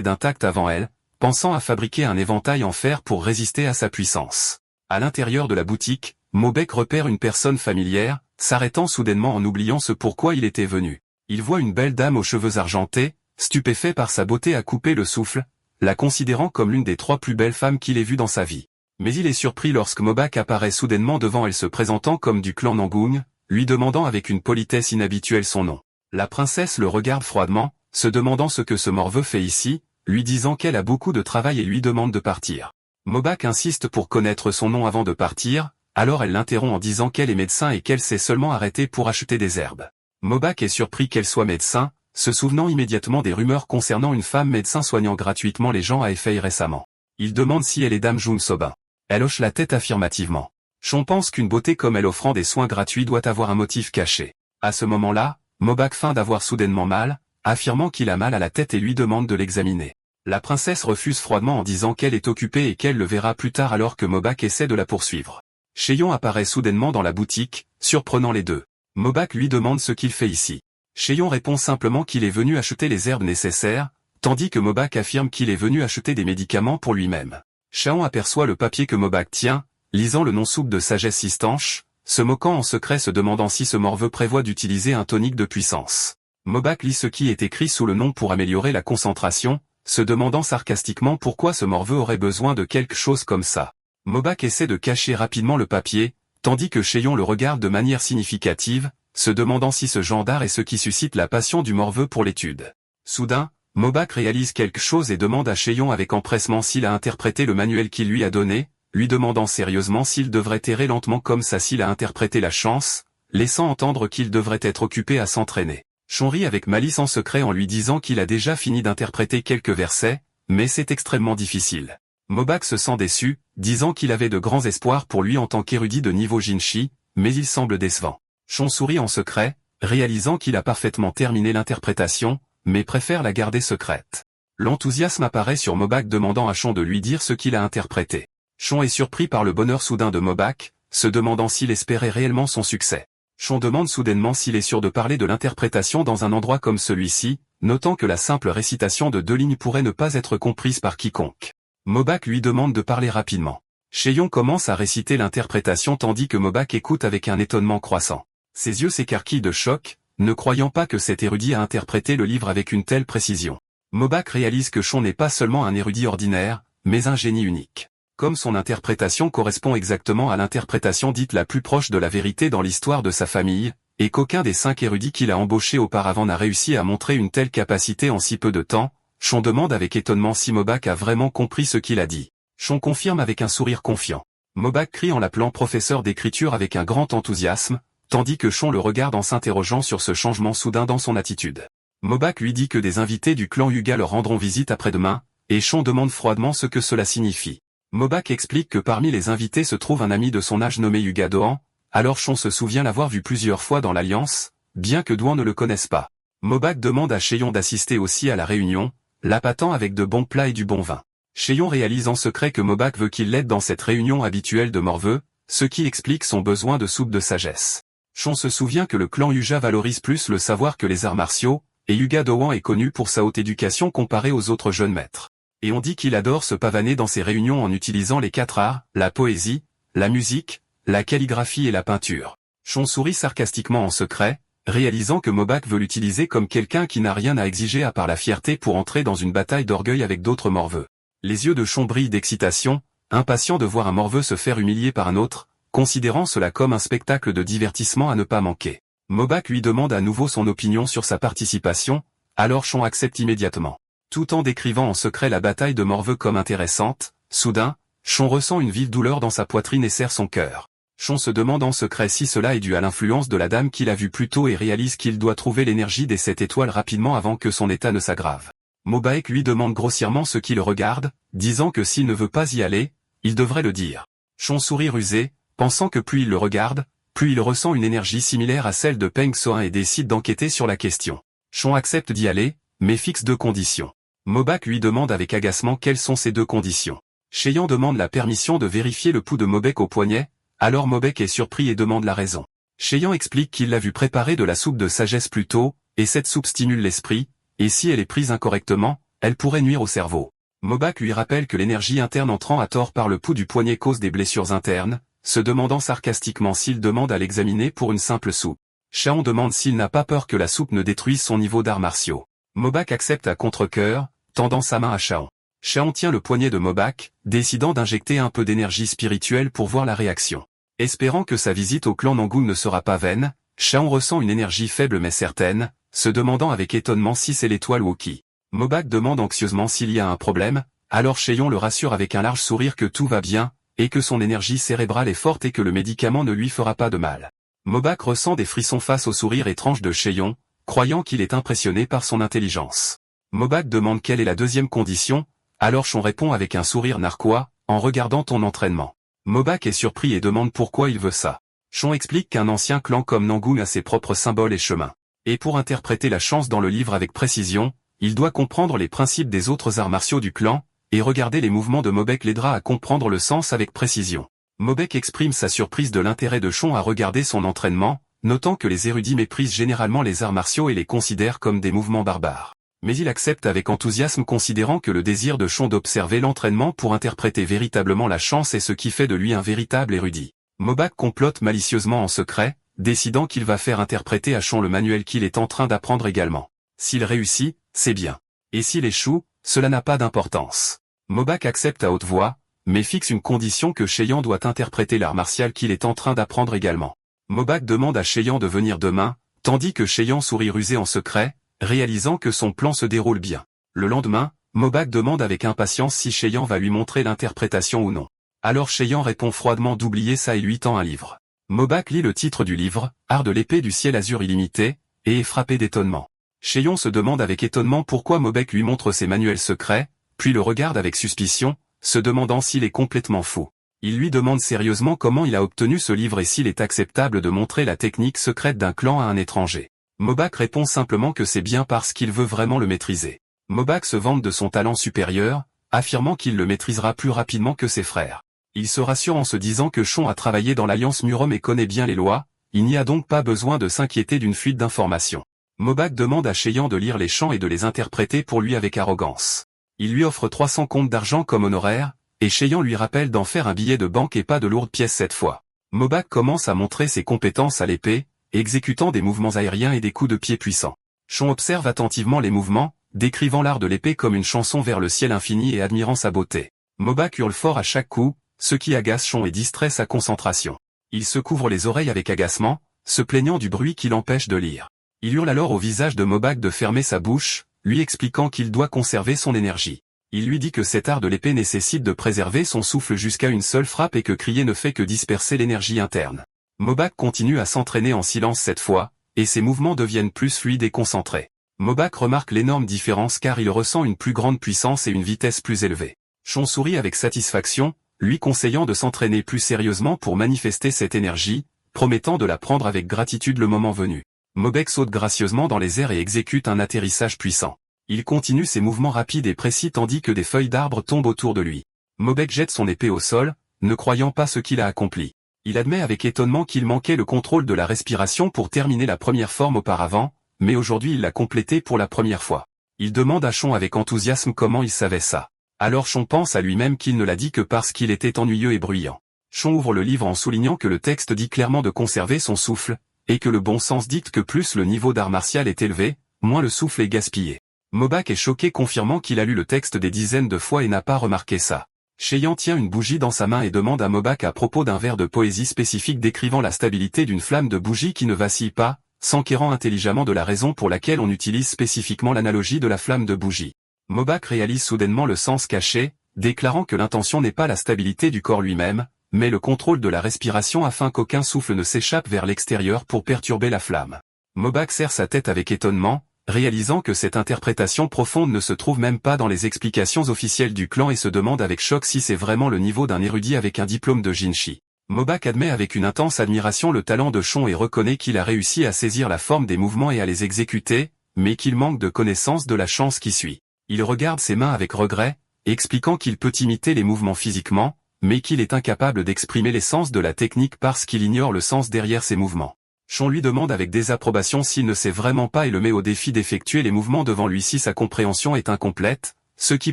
d'intact avant elle, pensant à fabriquer un éventail en fer pour résister à sa puissance. À l'intérieur de la boutique, Mobek repère une personne familière, s'arrêtant soudainement en oubliant ce pourquoi il était venu. Il voit une belle dame aux cheveux argentés, stupéfait par sa beauté à couper le souffle, la considérant comme l'une des 3 plus belles femmes qu'il ait vues dans sa vie. Mais il est surpris lorsque Mobak apparaît soudainement devant elle se présentant comme du clan Nangung, lui demandant avec une politesse inhabituelle son nom. La princesse le regarde froidement, se demandant ce que ce morveux fait ici, lui disant qu'elle a beaucoup de travail et lui demande de partir. Mobak insiste pour connaître son nom avant de partir, alors elle l'interrompt en disant qu'elle est médecin et qu'elle s'est seulement arrêtée pour acheter des herbes. Mobak est surpris qu'elle soit médecin, se souvenant immédiatement des rumeurs concernant une femme médecin soignant gratuitement les gens à Hefei récemment. Il demande si elle est dame Jun Sobin. Elle hoche la tête affirmativement. Shon pense qu'une beauté comme elle offrant des soins gratuits doit avoir un motif caché. À ce moment-là, Mobak feint d'avoir soudainement mal, affirmant qu'il a mal à la tête et lui demande de l'examiner. La princesse refuse froidement en disant qu'elle est occupée et qu'elle le verra plus tard alors que Mobak essaie de la poursuivre. Cheon apparaît soudainement dans la boutique, surprenant les deux. Mobak lui demande ce qu'il fait ici. Cheon répond simplement qu'il est venu acheter les herbes nécessaires, tandis que Mobak affirme qu'il est venu acheter des médicaments pour lui-même. Shaon aperçoit le papier que Mobak tient, lisant le nom soupe de sagesse Sistanche, se moquant en secret se demandant si ce morveux prévoit d'utiliser un tonique de puissance. Mobak lit ce qui est écrit sous le nom pour améliorer la concentration, se demandant sarcastiquement pourquoi ce morveux aurait besoin de quelque chose comme ça. Mobak essaie de cacher rapidement le papier, tandis que Cheon le regarde de manière significative, se demandant si ce genre d'art est ce qui suscite la passion du morveux pour l'étude. Soudain, Mobak réalise quelque chose et demande à Cheon avec empressement s'il a interprété le manuel qu'il lui a donné, lui demandant sérieusement s'il devrait errer lentement comme ça s'il a interprété la chance, laissant entendre qu'il devrait être occupé à s'entraîner. Shon rit avec malice en secret en lui disant qu'il a déjà fini d'interpréter quelques versets, mais c'est extrêmement difficile. Mobak se sent déçu, disant qu'il avait de grands espoirs pour lui en tant qu'érudit de niveau Jinshi, mais il semble décevant. Shon sourit en secret, réalisant qu'il a parfaitement terminé l'interprétation, mais préfère la garder secrète. L'enthousiasme apparaît sur Mobak demandant à Shon de lui dire ce qu'il a interprété. Shon est surpris par le bonheur soudain de Mobak, se demandant s'il espérait réellement son succès. Shon demande soudainement s'il est sûr de parler de l'interprétation dans un endroit comme celui-ci, notant que la simple récitation de 2 lignes pourrait ne pas être comprise par quiconque. Mobak lui demande de parler rapidement. Cheon commence à réciter l'interprétation tandis que Mobak écoute avec un étonnement croissant. Ses yeux s'écarquillent de choc, ne croyant pas que cet érudit a interprété le livre avec une telle précision. Mobak réalise que Shon n'est pas seulement un érudit ordinaire, mais un génie unique. Comme son interprétation correspond exactement à l'interprétation dite la plus proche de la vérité dans l'histoire de sa famille, et qu'aucun des 5 érudits qu'il a embauchés auparavant n'a réussi à montrer une telle capacité en si peu de temps, Shon demande avec étonnement si Mobak a vraiment compris ce qu'il a dit. Shon confirme avec un sourire confiant. Mobak crie en l'appelant professeur d'écriture avec un grand enthousiasme, tandis que Shon le regarde en s'interrogeant sur ce changement soudain dans son attitude. Mobak lui dit que des invités du clan Yuga leur rendront visite après-demain, et Shon demande froidement ce que cela signifie. Mobak explique que parmi les invités se trouve un ami de son âge nommé Yuga Doan, alors Shon se souvient l'avoir vu plusieurs fois dans l'Alliance, bien que Doan ne le connaisse pas. Mobak demande à Cheon d'assister aussi à la réunion, l'appâtant avec de bons plats et du bon vin. Cheon réalise en secret que Mobak veut qu'il l'aide dans cette réunion habituelle de morveux, ce qui explique son besoin de soupe de sagesse. Shon se souvient que le clan Yuja valorise plus le savoir que les arts martiaux, et Yuga Doan est connu pour sa haute éducation comparée aux autres jeunes maîtres. Et on dit qu'il adore se pavaner dans ses réunions en utilisant les 4 arts, la poésie, la musique, la calligraphie et la peinture. Shon sourit sarcastiquement en secret, réalisant que Mobak veut l'utiliser comme quelqu'un qui n'a rien à exiger à part la fierté pour entrer dans une bataille d'orgueil avec d'autres morveux. Les yeux de Shon brillent d'excitation, impatient de voir un morveux se faire humilier par un autre, considérant cela comme un spectacle de divertissement à ne pas manquer. Mobak lui demande à nouveau son opinion sur sa participation, alors Shon accepte immédiatement. Tout en décrivant en secret la bataille de morveux comme intéressante, soudain, Shon ressent une vive douleur dans sa poitrine et serre son cœur. Shon se demande en secret si cela est dû à l'influence de la dame qu'il a vue plus tôt et réalise qu'il doit trouver l'énergie des 7 étoiles rapidement avant que son état ne s'aggrave. Mobak lui demande grossièrement ce qui le regarde, disant que s'il ne veut pas y aller, il devrait le dire. Shon sourit rusé, pensant que plus il le regarde, plus il ressent une énergie similaire à celle de Peng Soin et décide d'enquêter sur la question. Shon accepte d'y aller, mais fixe 2 conditions. Mobak lui demande avec agacement quelles sont ces 2 conditions. Cheyenne demande la permission de vérifier le pouls de Mobek au poignet, alors Mobek est surpris et demande la raison. Cheyenne explique qu'il l'a vu préparer de la soupe de sagesse plus tôt, et cette soupe stimule l'esprit, et si elle est prise incorrectement, elle pourrait nuire au cerveau. Mobek lui rappelle que l'énergie interne entrant à tort par le pouls du poignet cause des blessures internes, se demandant sarcastiquement s'il demande à l'examiner pour une simple soupe. Cheyenne demande s'il n'a pas peur que la soupe ne détruise son niveau d'arts martiaux. Mobek accepte à contre-cœur, tendant sa main à Cheyenne. Cheyenne tient le poignet de Mobek, décidant d'injecter un peu d'énergie spirituelle pour voir la réaction. Espérant que sa visite au clan Nangoul ne sera pas vaine, Cheyenne ressent une énergie faible mais certaine, se demandant avec étonnement si c'est l'étoile Wookie. Mobek demande anxieusement s'il y a un problème, alors Cheyenne le rassure avec un large sourire que tout va bien, et que son énergie cérébrale est forte et que le médicament ne lui fera pas de mal. Mobek ressent des frissons face au sourire étrange de Cheyenne, croyant qu'il est impressionné par son intelligence. Mobek demande quelle est la deuxième condition, alors Cheyenne répond avec un sourire narquois, en regardant ton entraînement. Mobek est surpris et demande pourquoi il veut ça. Cheyenne explique qu'un ancien clan comme Nangoul a ses propres symboles et chemins. Et pour interpréter la chance dans le livre avec précision, il doit comprendre les principes des autres arts martiaux du clan, et regarder les mouvements de Mobek l'aidera à comprendre le sens avec précision. Mobek exprime sa surprise de l'intérêt de Cheyenne à regarder son entraînement, notant que les érudits méprisent généralement les arts martiaux et les considèrent comme des mouvements barbares. Mais il accepte avec enthousiasme considérant que le désir de Cheyenne d'observer l'entraînement pour interpréter véritablement la chance est ce qui fait de lui un véritable érudit. Mobek complote malicieusement en secret, décidant qu'il va faire interpréter à Cheyenne le manuel qu'il est en train d'apprendre également. S'il réussit, c'est bien. Et s'il échoue, cela n'a pas d'importance. Mobek accepte à haute voix, mais fixe une condition que Cheyenne doit interpréter l'art martial qu'il est en train d'apprendre également. Mobek demande à Cheyenne de venir demain, tandis que Cheyenne sourit rusé en secret, réalisant que son plan se déroule bien. Le lendemain, Mobek demande avec impatience si Cheyenne va lui montrer l'interprétation ou non. Alors Cheyenne répond froidement d'oublier ça et lui tend un livre. Mobek lit le titre du livre, Art de l'épée du ciel azur illimité, et est frappé d'étonnement. Cheyenne se demande avec étonnement pourquoi Mobek lui montre ses manuels secrets, puis le regarde avec suspicion, se demandant s'il est complètement fou. Il lui demande sérieusement comment il a obtenu ce livre et s'il est acceptable de montrer la technique secrète d'un clan à un étranger. Mobek répond simplement que c'est bien parce qu'il veut vraiment le maîtriser. Mobek se vante de son talent supérieur, affirmant qu'il le maîtrisera plus rapidement que ses frères. Il se rassure en se disant que Cheyenne a travaillé dans l'Alliance Murom et connaît bien les lois, il n'y a donc pas besoin de s'inquiéter d'une fuite d'informations. Mobek demande à Cheyenne de lire les chants et de les interpréter pour lui avec arrogance. Il lui offre 300 comptes d'argent comme honoraire, et Cheyenne lui rappelle d'en faire un billet de banque et pas de lourdes pièces cette fois. Mobek commence à montrer ses compétences à l'épée, exécutant des mouvements aériens et des coups de pied puissants. Cheyenne observe attentivement les mouvements, décrivant l'art de l'épée comme une chanson vers le ciel infini et admirant sa beauté. Mobek hurle fort à chaque coup, ce qui agace Cheyenne et distrait sa concentration. Il se couvre les oreilles avec agacement, se plaignant du bruit qui l'empêche de lire. Il hurle alors au visage de Mobek de fermer sa bouche, lui expliquant qu'il doit conserver son énergie. Il lui dit que cet art de l'épée nécessite de préserver son souffle jusqu'à une seule frappe et que crier ne fait que disperser l'énergie interne. Mobek continue à s'entraîner en silence cette fois, et ses mouvements deviennent plus fluides et concentrés. Mobek remarque l'énorme différence car il ressent une plus grande puissance et une vitesse plus élevée. Cheyenne sourit avec satisfaction, lui conseillant de s'entraîner plus sérieusement pour manifester cette énergie, promettant de la prendre avec gratitude le moment venu. Mobek saute gracieusement dans les airs et exécute un atterrissage puissant. Il continue ses mouvements rapides et précis tandis que des feuilles d'arbres tombent autour de lui. Mobek jette son épée au sol, ne croyant pas ce qu'il a accompli. Il admet avec étonnement qu'il manquait le contrôle de la respiration pour terminer la première forme auparavant, mais aujourd'hui il l'a complété pour la première fois. Il demande à Cheyenne avec enthousiasme comment il savait ça. Alors Cheyenne pense à lui-même qu'il ne l'a dit que parce qu'il était ennuyeux et bruyant. Cheyenne ouvre le livre en soulignant que le texte dit clairement de conserver son souffle, et que le bon sens dicte que plus le niveau d'art martial est élevé, moins le souffle est gaspillé. Mobek est choqué confirmant qu'il a lu le texte des dizaines de fois et n'a pas remarqué ça. Cheyenne tient une bougie dans sa main et demande à Mobek à propos d'un vers de poésie spécifique décrivant la stabilité d'une flamme de bougie qui ne vacille pas, s'enquérant intelligemment de la raison pour laquelle on utilise spécifiquement l'analogie de la flamme de bougie. Mobek réalise soudainement le sens caché, déclarant que l'intention n'est pas la stabilité du corps lui-même, mais le contrôle de la respiration afin qu'aucun souffle ne s'échappe vers l'extérieur pour perturber la flamme. Mobek serre sa tête avec étonnement, réalisant que cette interprétation profonde ne se trouve même pas dans les explications officielles du clan et se demande avec choc si c'est vraiment le niveau d'un érudit avec un diplôme de Jinshi. Mobek admet avec une intense admiration le talent de Cheyenne et reconnaît qu'il a réussi à saisir la forme des mouvements et à les exécuter, mais qu'il manque de connaissance de la chance qui suit. Il regarde ses mains avec regret, expliquant qu'il peut imiter les mouvements physiquement, mais qu'il est incapable d'exprimer l'essence de la technique parce qu'il ignore le sens derrière ses mouvements. Sean lui demande avec désapprobation s'il ne sait vraiment pas et le met au défi d'effectuer les mouvements devant lui si sa compréhension est incomplète, ce qui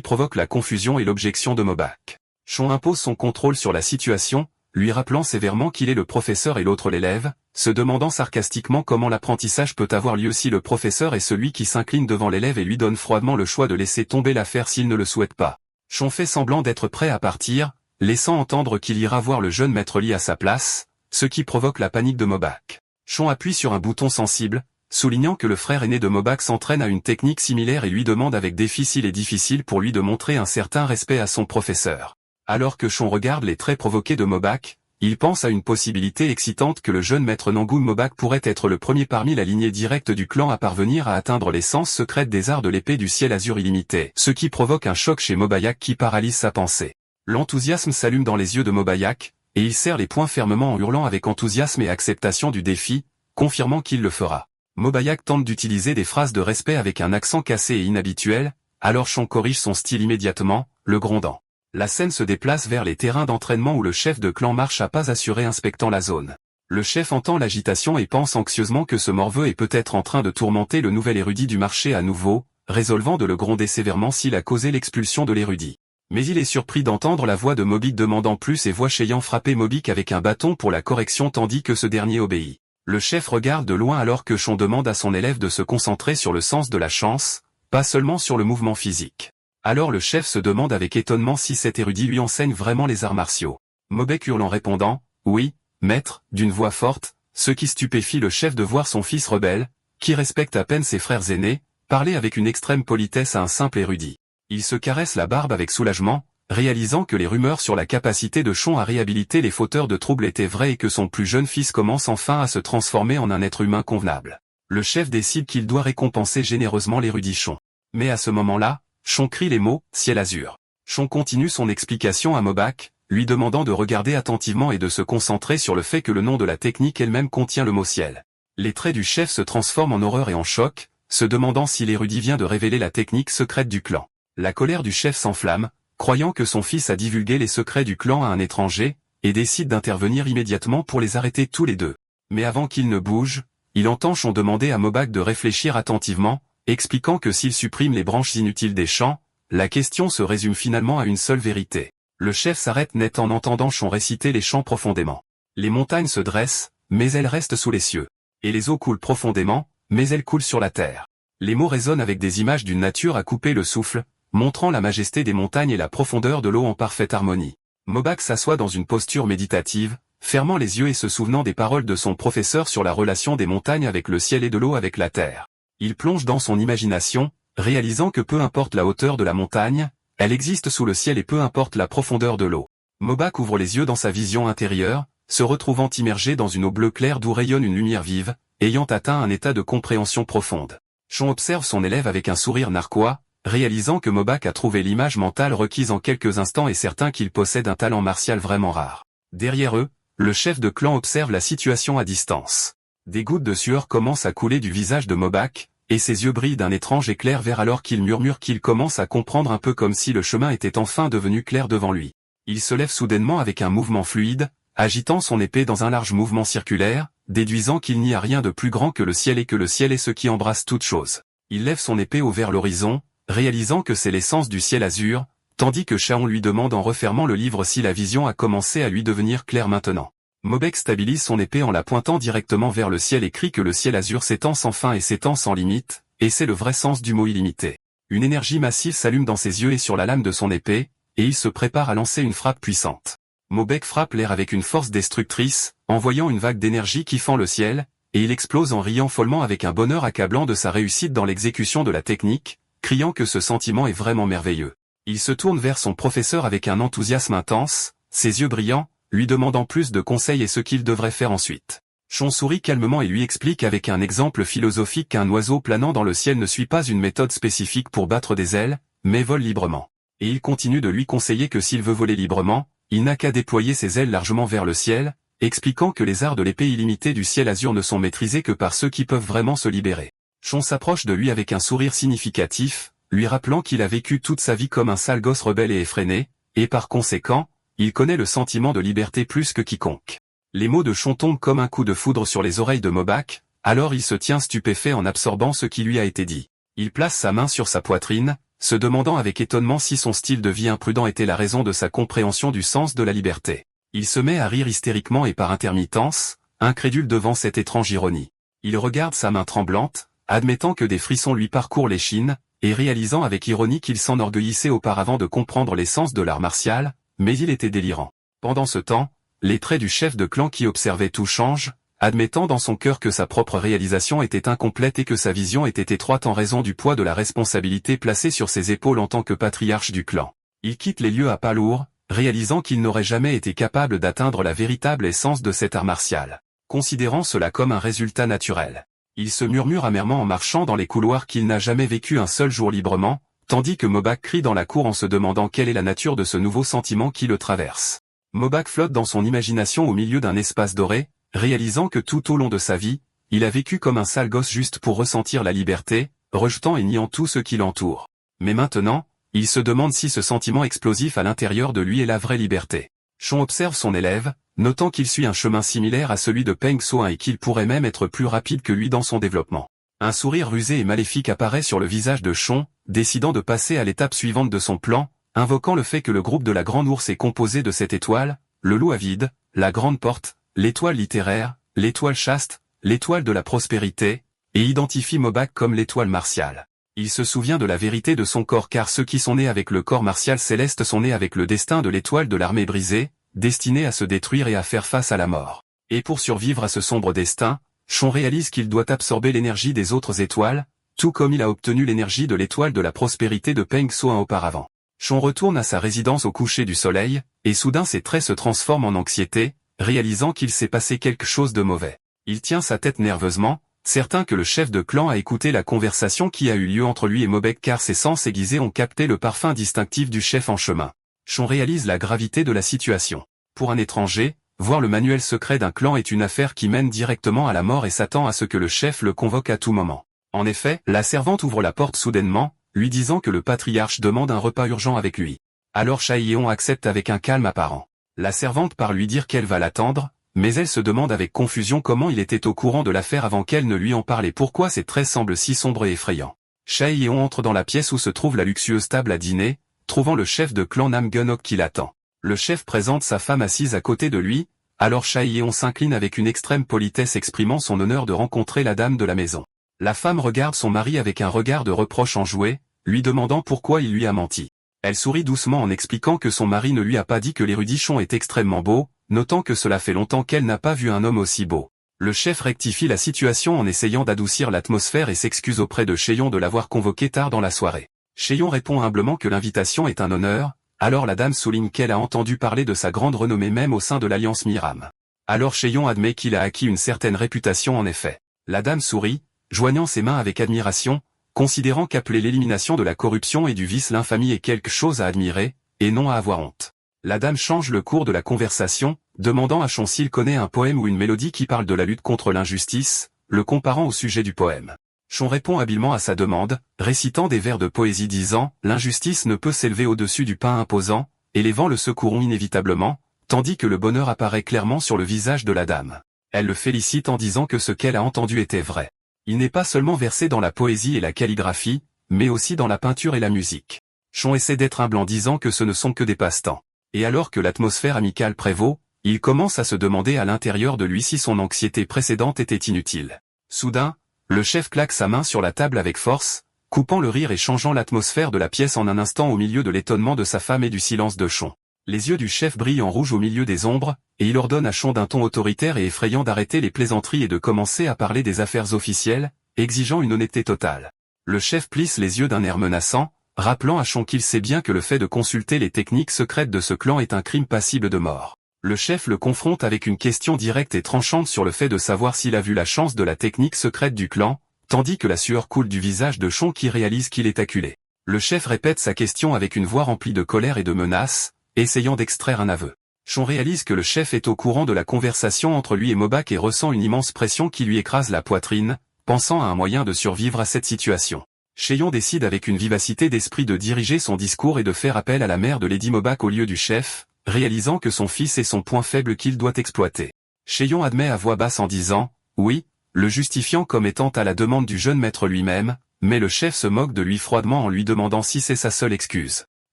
provoque la confusion et l'objection de Mobak. Sean impose son contrôle sur la situation, lui rappelant sévèrement qu'il est le professeur et l'autre l'élève, se demandant sarcastiquement comment l'apprentissage peut avoir lieu si le professeur est celui qui s'incline devant l'élève et lui donne froidement le choix de laisser tomber l'affaire s'il ne le souhaite pas. Sean fait semblant d'être prêt à partir, laissant entendre qu'il ira voir le jeune maître Lee à sa place, ce qui provoque la panique de Mobak. Sean appuie sur un bouton sensible, soulignant que le frère aîné de Mobak s'entraîne à une technique similaire et lui demande avec défi s'il est difficile pour lui de montrer un certain respect à son professeur. Alors que Sean regarde les traits provoqués de Mobak, il pense à une possibilité excitante que le jeune maître Nangun Mobak pourrait être le premier parmi la lignée directe du clan à parvenir à atteindre l'essence secrète des arts de l'épée du ciel azur illimité, ce qui provoque un choc chez Mobayak qui paralyse sa pensée. L'enthousiasme s'allume dans les yeux de Mobayak, et il serre les poings fermement en hurlant avec enthousiasme et acceptation du défi, confirmant qu'il le fera. Mobayak tente d'utiliser des phrases de respect avec un accent cassé et inhabituel, alors Sean corrige son style immédiatement, le grondant. La scène se déplace vers les terrains d'entraînement où le chef de clan marche à pas assurés inspectant la zone. Le chef entend l'agitation et pense anxieusement que ce morveux est peut-être en train de tourmenter le nouvel érudit du marché à nouveau, résolvant de le gronder sévèrement s'il a causé l'expulsion de l'érudit. Mais il est surpris d'entendre la voix de Mobik demandant plus et voix Cheyenne frapper Mobik avec un bâton pour la correction tandis que ce dernier obéit. Le chef regarde de loin alors que Sean demande à son élève de se concentrer sur le sens de la chance, pas seulement sur le mouvement physique. Alors le chef se demande avec étonnement si cet érudit lui enseigne vraiment les arts martiaux. Mobek hurle en répondant « Oui, maître », d'une voix forte, ce qui stupéfie le chef de voir son fils rebelle, qui respecte à peine ses frères aînés, parler avec une extrême politesse à un simple érudit. Il se caresse la barbe avec soulagement, réalisant que les rumeurs sur la capacité de Sean à réhabiliter les fauteurs de troubles étaient vraies et que son plus jeune fils commence enfin à se transformer en un être humain convenable. Le chef décide qu'il doit récompenser généreusement l'érudit Sean. Mais à ce moment-là, Sean crie les mots « ciel azur ». Sean continue son explication à Mobak, lui demandant de regarder attentivement et de se concentrer sur le fait que le nom de la technique elle-même contient le mot ciel. Les traits du chef se transforment en horreur et en choc, se demandant si l'érudit vient de révéler la technique secrète du clan. La colère du chef s'enflamme, croyant que son fils a divulgué les secrets du clan à un étranger, et décide d'intervenir immédiatement pour les arrêter tous les deux. Mais avant qu'il ne bouge, il entend Sean demander à Mobak de réfléchir attentivement, expliquant que s'il supprime les branches inutiles des champs, la question se résume finalement à une seule vérité. Le chef s'arrête net en entendant Sean réciter les chants profondément. Les montagnes se dressent, mais elles restent sous les cieux. Et les eaux coulent profondément, mais elles coulent sur la terre. Les mots résonnent avec des images d'une nature à couper le souffle, montrant la majesté des montagnes et la profondeur de l'eau en parfaite harmonie. Mobak s'assoit dans une posture méditative, fermant les yeux et se souvenant des paroles de son professeur sur la relation des montagnes avec le ciel et de l'eau avec la terre. Il plonge dans son imagination, réalisant que peu importe la hauteur de la montagne, elle existe sous le ciel et peu importe la profondeur de l'eau. Mobak ouvre les yeux dans sa vision intérieure, se retrouvant immergé dans une eau bleue claire d'où rayonne une lumière vive, ayant atteint un état de compréhension profonde. Sean observe son élève avec un sourire narquois, réalisant que Mobak a trouvé l'image mentale requise en quelques instants et certain qu'il possède un talent martial vraiment rare. Derrière eux, le chef de clan observe la situation à distance. Des gouttes de sueur commencent à couler du visage de Mobak, et ses yeux brillent d'un étrange éclair vert alors qu'il murmure qu'il commence à comprendre un peu comme si le chemin était enfin devenu clair devant lui. Il se lève soudainement avec un mouvement fluide, agitant son épée dans un large mouvement circulaire, déduisant qu'il n'y a rien de plus grand que le ciel et que le ciel est ce qui embrasse toute chose. Il lève son épée vers l'horizon, réalisant que c'est l'essence du ciel azur, tandis que Shaon lui demande en refermant le livre si la vision a commencé à lui devenir claire maintenant. Mobek stabilise son épée en la pointant directement vers le ciel et crie que le ciel azur s'étend sans fin et s'étend sans limite, et c'est le vrai sens du mot illimité. Une énergie massive s'allume dans ses yeux et sur la lame de son épée, et il se prépare à lancer une frappe puissante. Mobek frappe l'air avec une force destructrice, envoyant une vague d'énergie qui fend le ciel, et il explose en riant follement avec un bonheur accablant de sa réussite dans l'exécution de la technique, criant que ce sentiment est vraiment merveilleux. Il se tourne vers son professeur avec un enthousiasme intense, ses yeux brillants, lui demandant plus de conseils et ce qu'il devrait faire ensuite. Sean sourit calmement et lui explique avec un exemple philosophique qu'un oiseau planant dans le ciel ne suit pas une méthode spécifique pour battre des ailes, mais vole librement. Et il continue de lui conseiller que s'il veut voler librement, il n'a qu'à déployer ses ailes largement vers le ciel, expliquant que les arts de l'épée illimitée du ciel azur ne sont maîtrisés que par ceux qui peuvent vraiment se libérer. Sean s'approche de lui avec un sourire significatif, lui rappelant qu'il a vécu toute sa vie comme un sale gosse rebelle et effréné, et par conséquent, il connaît le sentiment de liberté plus que quiconque. Les mots de Sean tombent comme un coup de foudre sur les oreilles de Mobach, alors il se tient stupéfait en absorbant ce qui lui a été dit. Il place sa main sur sa poitrine, se demandant avec étonnement si son style de vie imprudent était la raison de sa compréhension du sens de la liberté. Il se met à rire hystériquement et par intermittence, incrédule devant cette étrange ironie. Il regarde sa main tremblante, admettant que des frissons lui parcourent l'échine, et réalisant avec ironie qu'il s'enorgueillissait auparavant de comprendre l'essence de l'art martial, mais il était délirant. Pendant ce temps, les traits du chef de clan qui observait tout changent, admettant dans son cœur que sa propre réalisation était incomplète et que sa vision était étroite en raison du poids de la responsabilité placée sur ses épaules en tant que patriarche du clan. Il quitte les lieux à pas lourds, réalisant qu'il n'aurait jamais été capable d'atteindre la véritable essence de cet art martial, considérant cela comme un résultat naturel. Il se murmure amèrement en marchant dans les couloirs qu'il n'a jamais vécu un seul jour librement, tandis que Mobach crie dans la cour en se demandant quelle est la nature de ce nouveau sentiment qui le traverse. Mobach flotte dans son imagination au milieu d'un espace doré, réalisant que tout au long de sa vie, il a vécu comme un sale gosse juste pour ressentir la liberté, rejetant et niant tout ce qui l'entoure. Mais maintenant, il se demande si ce sentiment explosif à l'intérieur de lui est la vraie liberté. Sean observe son élève, notant qu'il suit un chemin similaire à celui de Peng So-1 et qu'il pourrait même être plus rapide que lui dans son développement. Un sourire rusé et maléfique apparaît sur le visage de Sean, décidant de passer à l'étape suivante de son plan, invoquant le fait que le groupe de la Grande Ourse est composé de 7 étoiles, le loup avide, la Grande Porte, l'étoile littéraire, l'étoile chaste, l'étoile de la prospérité, et identifie Mobach comme l'étoile martiale. Il se souvient de la vérité de son corps car ceux qui sont nés avec le corps martial céleste sont nés avec le destin de l'étoile de l'armée brisée, destinée à se détruire et à faire face à la mort. Et pour survivre à ce sombre destin, Sean réalise qu'il doit absorber l'énergie des autres étoiles, tout comme il a obtenu l'énergie de l'étoile de la prospérité de Peng So-1 auparavant. Sean retourne à sa résidence au coucher du soleil, et soudain ses traits se transforment en anxiété, réalisant qu'il s'est passé quelque chose de mauvais. Il tient sa tête nerveusement, certain que le chef de clan a écouté la conversation qui a eu lieu entre lui et Mobach car ses sens aiguisés ont capté le parfum distinctif du chef en chemin. Sean réalise la gravité de la situation. Pour un étranger, voir le manuel secret d'un clan est une affaire qui mène directement à la mort et s'attend à ce que le chef le convoque à tout moment. En effet, la servante ouvre la porte soudainement, lui disant que le patriarche demande un repas urgent avec lui. Alors Chae-Yeon accepte avec un calme apparent. La servante part lui dire qu'elle va l'attendre, mais elle se demande avec confusion comment il était au courant de l'affaire avant qu'elle ne lui en parle et pourquoi ses traits semblent si sombres et effrayants. Chae-Yeon entre dans la pièce où se trouve la luxueuse table à dîner, trouvant le chef de clan Nam Gun-ok qui l'attend. Le chef présente sa femme assise à côté de lui, alors Chae-Yeon s'incline avec une extrême politesse exprimant son honneur de rencontrer la dame de la maison. La femme regarde son mari avec un regard de reproche enjoué, lui demandant pourquoi il lui a menti. Elle sourit doucement en expliquant que son mari ne lui a pas dit que l'érudit Sean est extrêmement beau, notant que cela fait longtemps qu'elle n'a pas vu un homme aussi beau. Le chef rectifie la situation en essayant d'adoucir l'atmosphère et s'excuse auprès de Chae-Yeon de l'avoir convoqué tard dans la soirée. Chae-Yeon répond humblement que l'invitation est un honneur, alors la dame souligne qu'elle a entendu parler de sa grande renommée même au sein de l'Alliance Miram. Alors Chae-Yeon admet qu'il a acquis une certaine réputation en effet. La dame sourit, joignant ses mains avec admiration, considérant qu'appeler l'élimination de la corruption et du vice l'infamie est quelque chose à admirer, et non à avoir honte. La dame change le cours de la conversation, demandant à Sean s'il connaît un poème ou une mélodie qui parle de la lutte contre l'injustice, le comparant au sujet du poème. Sean répond habilement à sa demande, récitant des vers de poésie disant « L'injustice ne peut s'élever au-dessus du pain imposant, et les vents le secourront inévitablement », tandis que le bonheur apparaît clairement sur le visage de la dame. Elle le félicite en disant que ce qu'elle a entendu était vrai. Il n'est pas seulement versé dans la poésie et la calligraphie, mais aussi dans la peinture et la musique. Sean essaie d'être humble en disant que ce ne sont que des passe-temps. Et alors que l'atmosphère amicale prévaut, il commence à se demander à l'intérieur de lui si son anxiété précédente était inutile. Soudain, le chef claque sa main sur la table avec force, coupant le rire et changeant l'atmosphère de la pièce en un instant au milieu de l'étonnement de sa femme et du silence de Sean. Les yeux du chef brillent en rouge au milieu des ombres, et il ordonne à Sean d'un ton autoritaire et effrayant d'arrêter les plaisanteries et de commencer à parler des affaires officielles, exigeant une honnêteté totale. Le chef plisse les yeux d'un air menaçant, rappelant à Sean qu'il sait bien que le fait de consulter les techniques secrètes de ce clan est un crime passible de mort. Le chef le confronte avec une question directe et tranchante sur le fait de savoir s'il a vu la chance de la technique secrète du clan, tandis que la sueur coule du visage de Sean qui réalise qu'il est acculé. Le chef répète sa question avec une voix remplie de colère et de menaces, essayant d'extraire un aveu. Sean réalise que le chef est au courant de la conversation entre lui et Mobach et ressent une immense pression qui lui écrase la poitrine, pensant à un moyen de survivre à cette situation. Chaeyoung décide avec une vivacité d'esprit de diriger son discours et de faire appel à la mère de Lady Mobak au lieu du chef, réalisant que son fils est son point faible qu'il doit exploiter. Chaeyoung admet à voix basse en disant « oui », le justifiant comme étant à la demande du jeune maître lui-même, mais le chef se moque de lui froidement en lui demandant si c'est sa seule excuse.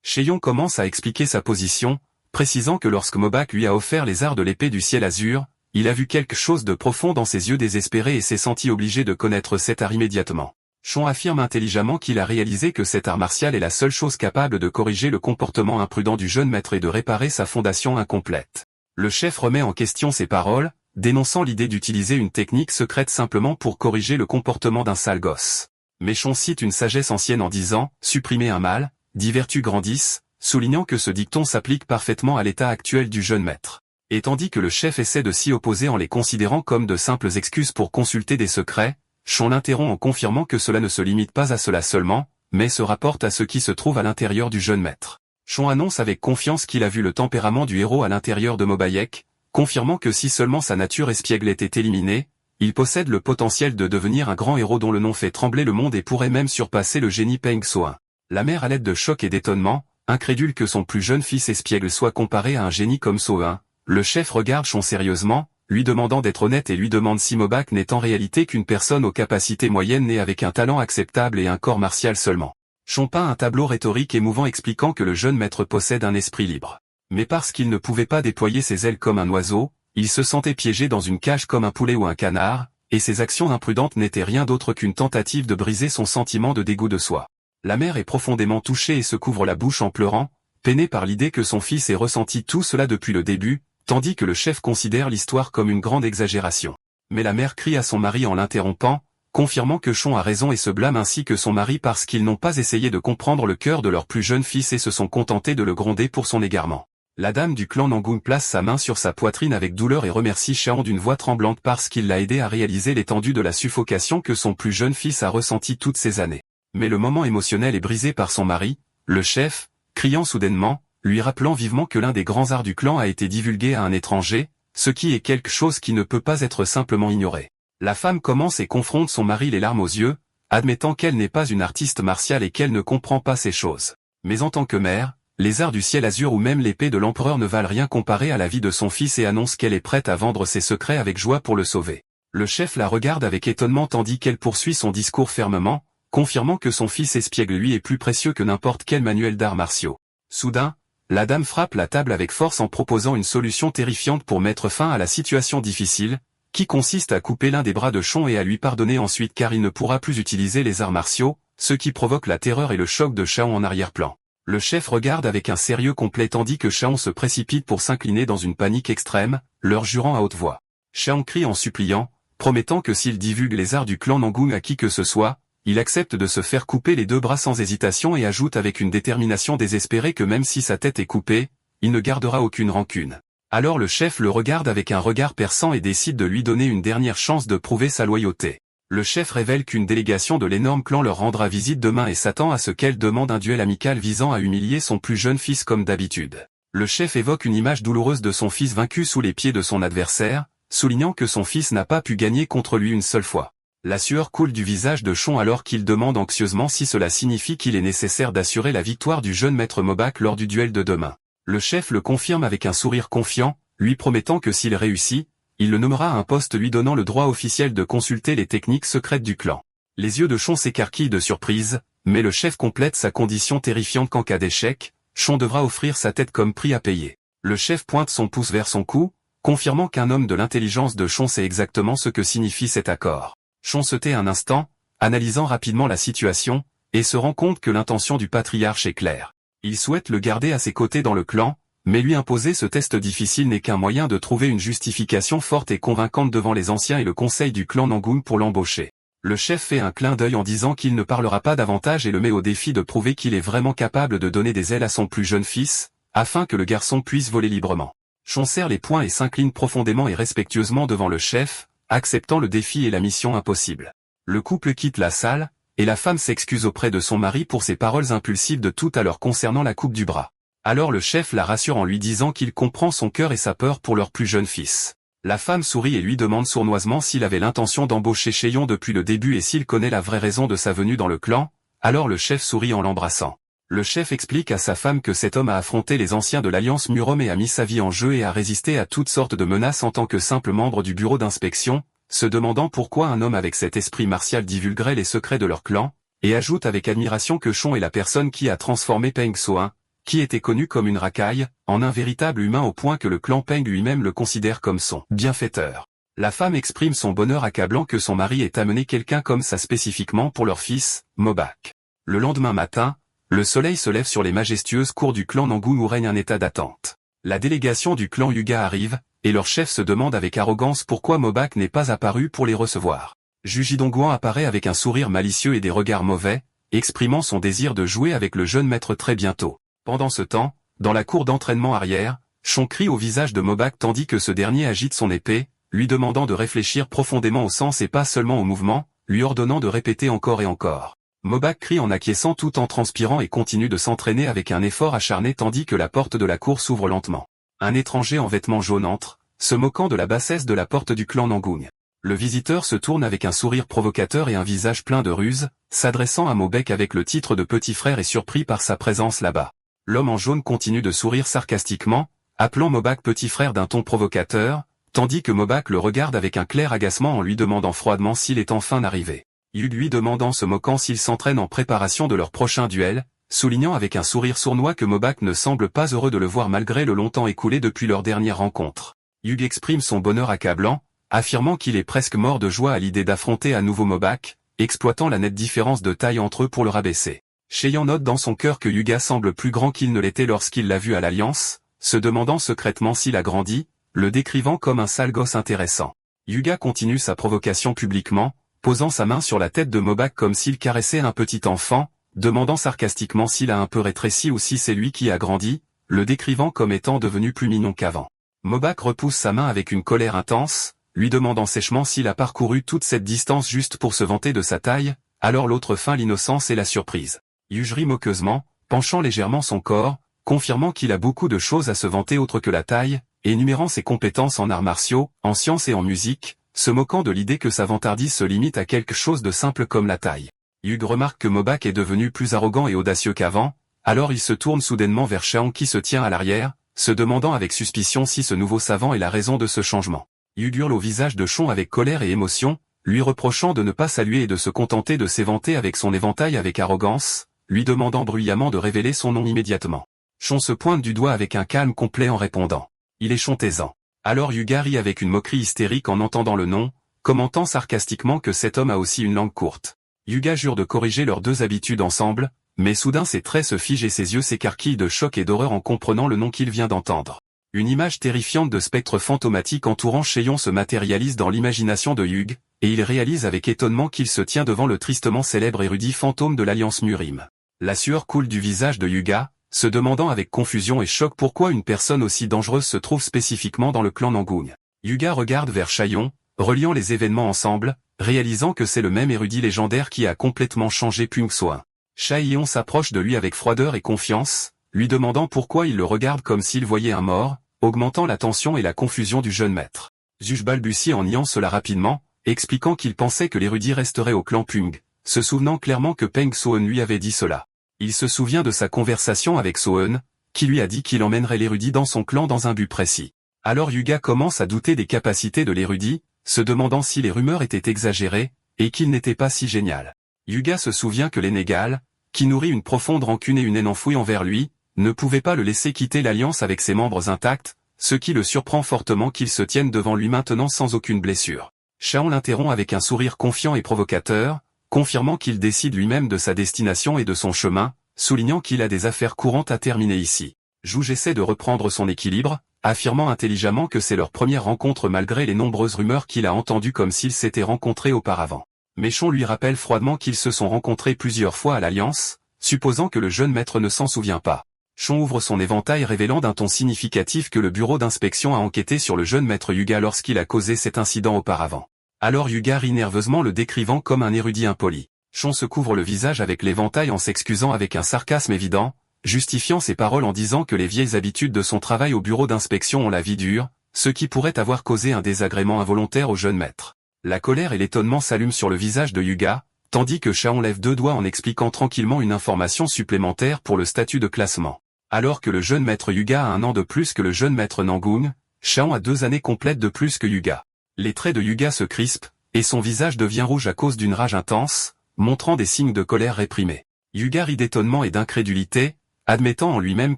Chaeyoung commence à expliquer sa position, précisant que lorsque Mobak lui a offert les arts de l'épée du ciel azur, il a vu quelque chose de profond dans ses yeux désespérés et s'est senti obligé de connaître cet art immédiatement. Chaeyoung affirme intelligemment qu'il a réalisé que cet art martial est la seule chose capable de corriger le comportement imprudent du jeune maître et de réparer sa fondation incomplète. Le chef remet en question ses paroles, dénonçant l'idée d'utiliser une technique secrète simplement pour corriger le comportement d'un sale gosse. Mais Chaeyoung cite une sagesse ancienne en disant « supprimer un mal, dit vertus grandissent », soulignant que ce dicton s'applique parfaitement à l'état actuel du jeune maître. Et tandis que le chef essaie de s'y opposer en les considérant comme de simples excuses pour consulter des secrets, Chaeyoung l'interrompt en confirmant que cela ne se limite pas à cela seulement, mais se rapporte à ce qui se trouve à l'intérieur du jeune maître. Chaeyoung annonce avec confiance qu'il a vu le tempérament du héros à l'intérieur de Mobayek, confirmant que si seulement sa nature espiègle était éliminée, il possède le potentiel de devenir un grand héros dont le nom fait trembler le monde et pourrait même surpasser le génie Peng Soin. La mère à l'aide de choc et d'étonnement, incrédule que son plus jeune fils espiègle soit comparé à un génie comme Soin, le chef regarde Chaeyoung sérieusement, lui demandant d'être honnête et lui demande si Mobak n'est en réalité qu'une personne aux capacités moyennes née avec un talent acceptable et un corps martial seulement. Chaeyoung peint un tableau rhétorique émouvant expliquant que le jeune maître possède un esprit libre. Mais parce qu'il ne pouvait pas déployer ses ailes comme un oiseau, il se sentait piégé dans une cage comme un poulet ou un canard, et ses actions imprudentes n'étaient rien d'autre qu'une tentative de briser son sentiment de dégoût de soi. La mère est profondément touchée et se couvre la bouche en pleurant, peinée par l'idée que son fils ait ressenti tout cela depuis le début, tandis que le chef considère l'histoire comme une grande exagération. Mais la mère crie à son mari en l'interrompant, confirmant que Chaeyoung a raison et se blâme ainsi que son mari parce qu'ils n'ont pas essayé de comprendre le cœur de leur plus jeune fils et se sont contentés de le gronder pour son égarement. La dame du clan Nangung place sa main sur sa poitrine avec douleur et remercie Chaeyoung d'une voix tremblante parce qu'il l'a aidé à réaliser l'étendue de la suffocation que son plus jeune fils a ressentie toutes ces années. Mais le moment émotionnel est brisé par son mari, le chef, criant soudainement, lui rappelant vivement que l'un des grands arts du clan a été divulgué à un étranger, ce qui est quelque chose qui ne peut pas être simplement ignoré. La femme commence et confronte son mari les larmes aux yeux, admettant qu'elle n'est pas une artiste martiale et qu'elle ne comprend pas ces choses. Mais en tant que mère, les arts du ciel azur ou même l'épée de l'empereur ne valent rien comparé à la vie de son fils et annonce qu'elle est prête à vendre ses secrets avec joie pour le sauver. Le chef la regarde avec étonnement tandis qu'elle poursuit son discours fermement, confirmant que son fils espiègle lui est plus précieux que n'importe quel manuel d'arts martiaux. Soudain, la dame frappe la table avec force en proposant une solution terrifiante pour mettre fin à la situation difficile, qui consiste à couper l'un des bras de Chaeyoung et à lui pardonner ensuite car il ne pourra plus utiliser les arts martiaux, ce qui provoque la terreur et le choc de Chaeyoung en arrière-plan. Le chef regarde avec un sérieux complet tandis que Chaeyoung se précipite pour s'incliner dans une panique extrême, leur jurant à haute voix. Chaeyoung crie en suppliant, promettant que s'il divulgue les arts du clan Nangung à qui que ce soit, il accepte de se faire couper les deux bras sans hésitation et ajoute avec une détermination désespérée que même si sa tête est coupée, il ne gardera aucune rancune. Alors le chef le regarde avec un regard perçant et décide de lui donner une dernière chance de prouver sa loyauté. Le chef révèle qu'une délégation de l'énorme clan leur rendra visite demain et s'attend à ce qu'elle demande un duel amical visant à humilier son plus jeune fils comme d'habitude. Le chef évoque une image douloureuse de son fils vaincu sous les pieds de son adversaire, soulignant que son fils n'a pas pu gagner contre lui une seule fois. La sueur coule du visage de Chaeyoung alors qu'il demande anxieusement si cela signifie qu'il est nécessaire d'assurer la victoire du jeune maître Mobak lors du duel de demain. Le chef le confirme avec un sourire confiant, lui promettant que s'il réussit, il le nommera à un poste lui donnant le droit officiel de consulter les techniques secrètes du clan. Les yeux de Chaeyoung s'écarquillent de surprise, mais le chef complète sa condition terrifiante qu'en cas d'échec, Chaeyoung devra offrir sa tête comme prix à payer. Le chef pointe son pouce vers son cou, confirmant qu'un homme de l'intelligence de Chaeyoung sait exactement ce que signifie cet accord. Chaeyoung se tait un instant, analysant rapidement la situation, et se rend compte que l'intention du patriarche est claire. Il souhaite le garder à ses côtés dans le clan, mais lui imposer ce test difficile n'est qu'un moyen de trouver une justification forte et convaincante devant les anciens et le conseil du clan Nangung pour l'embaucher. Le chef fait un clin d'œil en disant qu'il ne parlera pas davantage et le met au défi de prouver qu'il est vraiment capable de donner des ailes à son plus jeune fils, afin que le garçon puisse voler librement. Chaeyoung serre les poings et s'incline profondément et respectueusement devant le chef, acceptant le défi et la mission impossible. Le couple quitte la salle, et la femme s'excuse auprès de son mari pour ses paroles impulsives de tout à l'heure concernant la coupe du bras. Alors le chef la rassure en lui disant qu'il comprend son cœur et sa peur pour leur plus jeune fils. La femme sourit et lui demande sournoisement s'il avait l'intention d'embaucher Chaeyoung depuis le début et s'il connaît la vraie raison de sa venue dans le clan, Alors le chef sourit en l'embrassant. Le chef explique à sa femme que cet homme a affronté les anciens de l'Alliance Murom et a mis sa vie en jeu et a résisté à toutes sortes de menaces en tant que simple membre du bureau d'inspection, se demandant pourquoi un homme avec cet esprit martial divulguerait les secrets de leur clan, et ajoute avec admiration que Chon est la personne qui a transformé Peng So-un, qui était connu comme une racaille, en un véritable humain au point que le clan Peng lui-même le considère comme son bienfaiteur. La femme exprime son bonheur accablant que son mari ait amené quelqu'un comme ça spécifiquement pour leur fils, Mobak. Le lendemain matin, le soleil se lève sur les majestueuses cours du clan Nangun où règne un état d'attente. La délégation du clan Hyuga arrive, et leur chef se demande avec arrogance pourquoi Mobak n'est pas apparu pour les recevoir. Juji Dongguan apparaît avec un sourire malicieux et des regards mauvais, exprimant son désir de jouer avec le jeune maître très bientôt. Pendant ce temps, dans la cour d'entraînement arrière, Chon crie au visage de Mobak tandis que ce dernier agite son épée, lui demandant de réfléchir profondément au sens et pas seulement au mouvement, lui ordonnant de répéter encore et encore. Mobak crie en acquiesçant tout en transpirant et continue de s'entraîner avec un effort acharné tandis que la porte de la cour s'ouvre lentement. Un étranger en vêtements jaunes entre, se moquant de la bassesse de la porte du clan Nangun. Le visiteur se tourne avec un sourire provocateur et un visage plein de ruse, s'adressant à Mobak avec le titre de petit frère et surpris par sa présence là-bas. L'homme en jaune continue de sourire sarcastiquement, appelant Mobak petit frère d'un ton provocateur, tandis que Mobak le regarde avec un clair agacement en lui demandant froidement s'il est enfin arrivé. Yug lui demandant se moquant s'ils s'entraînent en préparation de leur prochain duel, soulignant avec un sourire sournois que Mobak ne semble pas heureux de le voir malgré le long temps écoulé depuis leur dernière rencontre. Yug exprime son bonheur accablant, affirmant qu'il est presque mort de joie à l'idée d'affronter à nouveau Mobak, exploitant la nette différence de taille entre eux pour le rabaisser. Cheyenne note dans son cœur que Hyuga semble plus grand qu'il ne l'était lorsqu'il l'a vu à l'Alliance, se demandant secrètement s'il a grandi, le décrivant comme un sale gosse intéressant. Hyuga continue sa provocation publiquement, posant sa main sur la tête de Mobak comme s'il caressait un petit enfant, demandant sarcastiquement s'il a un peu rétréci ou si c'est lui qui a grandi, le décrivant comme étant devenu plus mignon qu'avant. Mobak repousse sa main avec une colère intense, lui demandant sèchement s'il a parcouru toute cette distance juste pour se vanter de sa taille, alors l'autre feint l'innocence et la surprise. Yuge rit moqueusement, penchant légèrement son corps, confirmant qu'il a beaucoup de choses à se vanter autre que la taille, et énumérant ses compétences en arts martiaux, en sciences et en musique, se moquant de l'idée que sa vantardise se limite à quelque chose de simple comme la taille. Yug remarque que Mobak est devenu plus arrogant et audacieux qu'avant, alors il se tourne soudainement vers Shaon qui se tient à l'arrière, se demandant avec suspicion si ce nouveau savant est la raison de ce changement. Yug hurle au visage de Shaon avec colère et émotion, lui reprochant de ne pas saluer et de se contenter de s'éventer avec son éventail avec arrogance, lui demandant bruyamment de révéler son nom immédiatement. Shaon se pointe du doigt avec un calme complet en répondant. Il est Shaon taisant. Alors Hyuga rit avec une moquerie hystérique en entendant le nom, commentant sarcastiquement que cet homme a aussi une langue courte. Hyuga jure de corriger leurs deux habitudes ensemble, mais soudain ses traits se figent et ses yeux s'écarquillent de choc et d'horreur en comprenant le nom qu'il vient d'entendre. Une image terrifiante de spectre fantomatique entourant Cheyenne se matérialise dans l'imagination de Yug, et il réalise avec étonnement qu'il se tient devant le tristement célèbre érudit fantôme de l'Alliance Murim. La sueur coule du visage de Hyuga, se demandant avec confusion et choc pourquoi une personne aussi dangereuse se trouve spécifiquement dans le clan Nangun. Hyuga regarde vers Cheyenne, reliant les événements ensemble, réalisant que c'est le même érudit légendaire qui a complètement changé Pung So-un. Cheyenne s'approche de lui avec froideur et confiance, lui demandant pourquoi il le regarde comme s'il voyait un mort, augmentant la tension et la confusion du jeune maître. Zuj balbutie en niant cela rapidement, expliquant qu'il pensait que l'érudit resterait au clan Pung, se souvenant clairement que Peng So-eun lui avait dit cela. Il se souvient de sa conversation avec So-eun, qui lui a dit qu'il emmènerait l'érudit dans son clan dans un but précis. Alors Hyuga commence à douter des capacités de l'érudit, se demandant si les rumeurs étaient exagérées, et qu'il n'était pas si génial. Hyuga se souvient que l'Énégal, qui nourrit une profonde rancune et une haine enfouie envers lui, ne pouvait pas le laisser quitter l'Alliance avec ses membres intacts, ce qui le surprend fortement qu'il se tienne devant lui maintenant sans aucune blessure. Shaon l'interrompt avec un sourire confiant et provocateur, confirmant qu'il décide lui-même de sa destination et de son chemin, soulignant qu'il a des affaires courantes à terminer ici. Zhuge essaie de reprendre son équilibre, affirmant intelligemment que c'est leur première rencontre malgré les nombreuses rumeurs qu'il a entendues comme s'ils s'étaient rencontrés auparavant. Mais Shaon lui rappelle froidement qu'ils se sont rencontrés plusieurs fois à l'Alliance, supposant que le jeune maître ne s'en souvient pas. Shaon ouvre son éventail révélant d'un ton significatif que le bureau d'inspection a enquêté sur le jeune maître Hyuga lorsqu'il a causé cet incident auparavant. Alors Hyuga rit nerveusement le décrivant comme un érudit impoli. Shaon se couvre le visage avec l'éventail en s'excusant avec un sarcasme évident, justifiant ses paroles en disant que les vieilles habitudes de son travail au bureau d'inspection ont la vie dure, ce qui pourrait avoir causé un désagrément involontaire au jeune maître. La colère et l'étonnement s'allument sur le visage de Hyuga, tandis que Shaon lève deux doigts en expliquant tranquillement une information supplémentaire pour le statut de classement. Alors que le jeune maître Hyuga a 1 an de plus que le jeune maître Nangung, Shaon a 2 années complètes de plus que Hyuga. Les traits de Hyuga se crispent, et son visage devient rouge à cause d'une rage intense, montrant des signes de colère réprimés. Hyuga rit d'étonnement et d'incrédulité, admettant en lui-même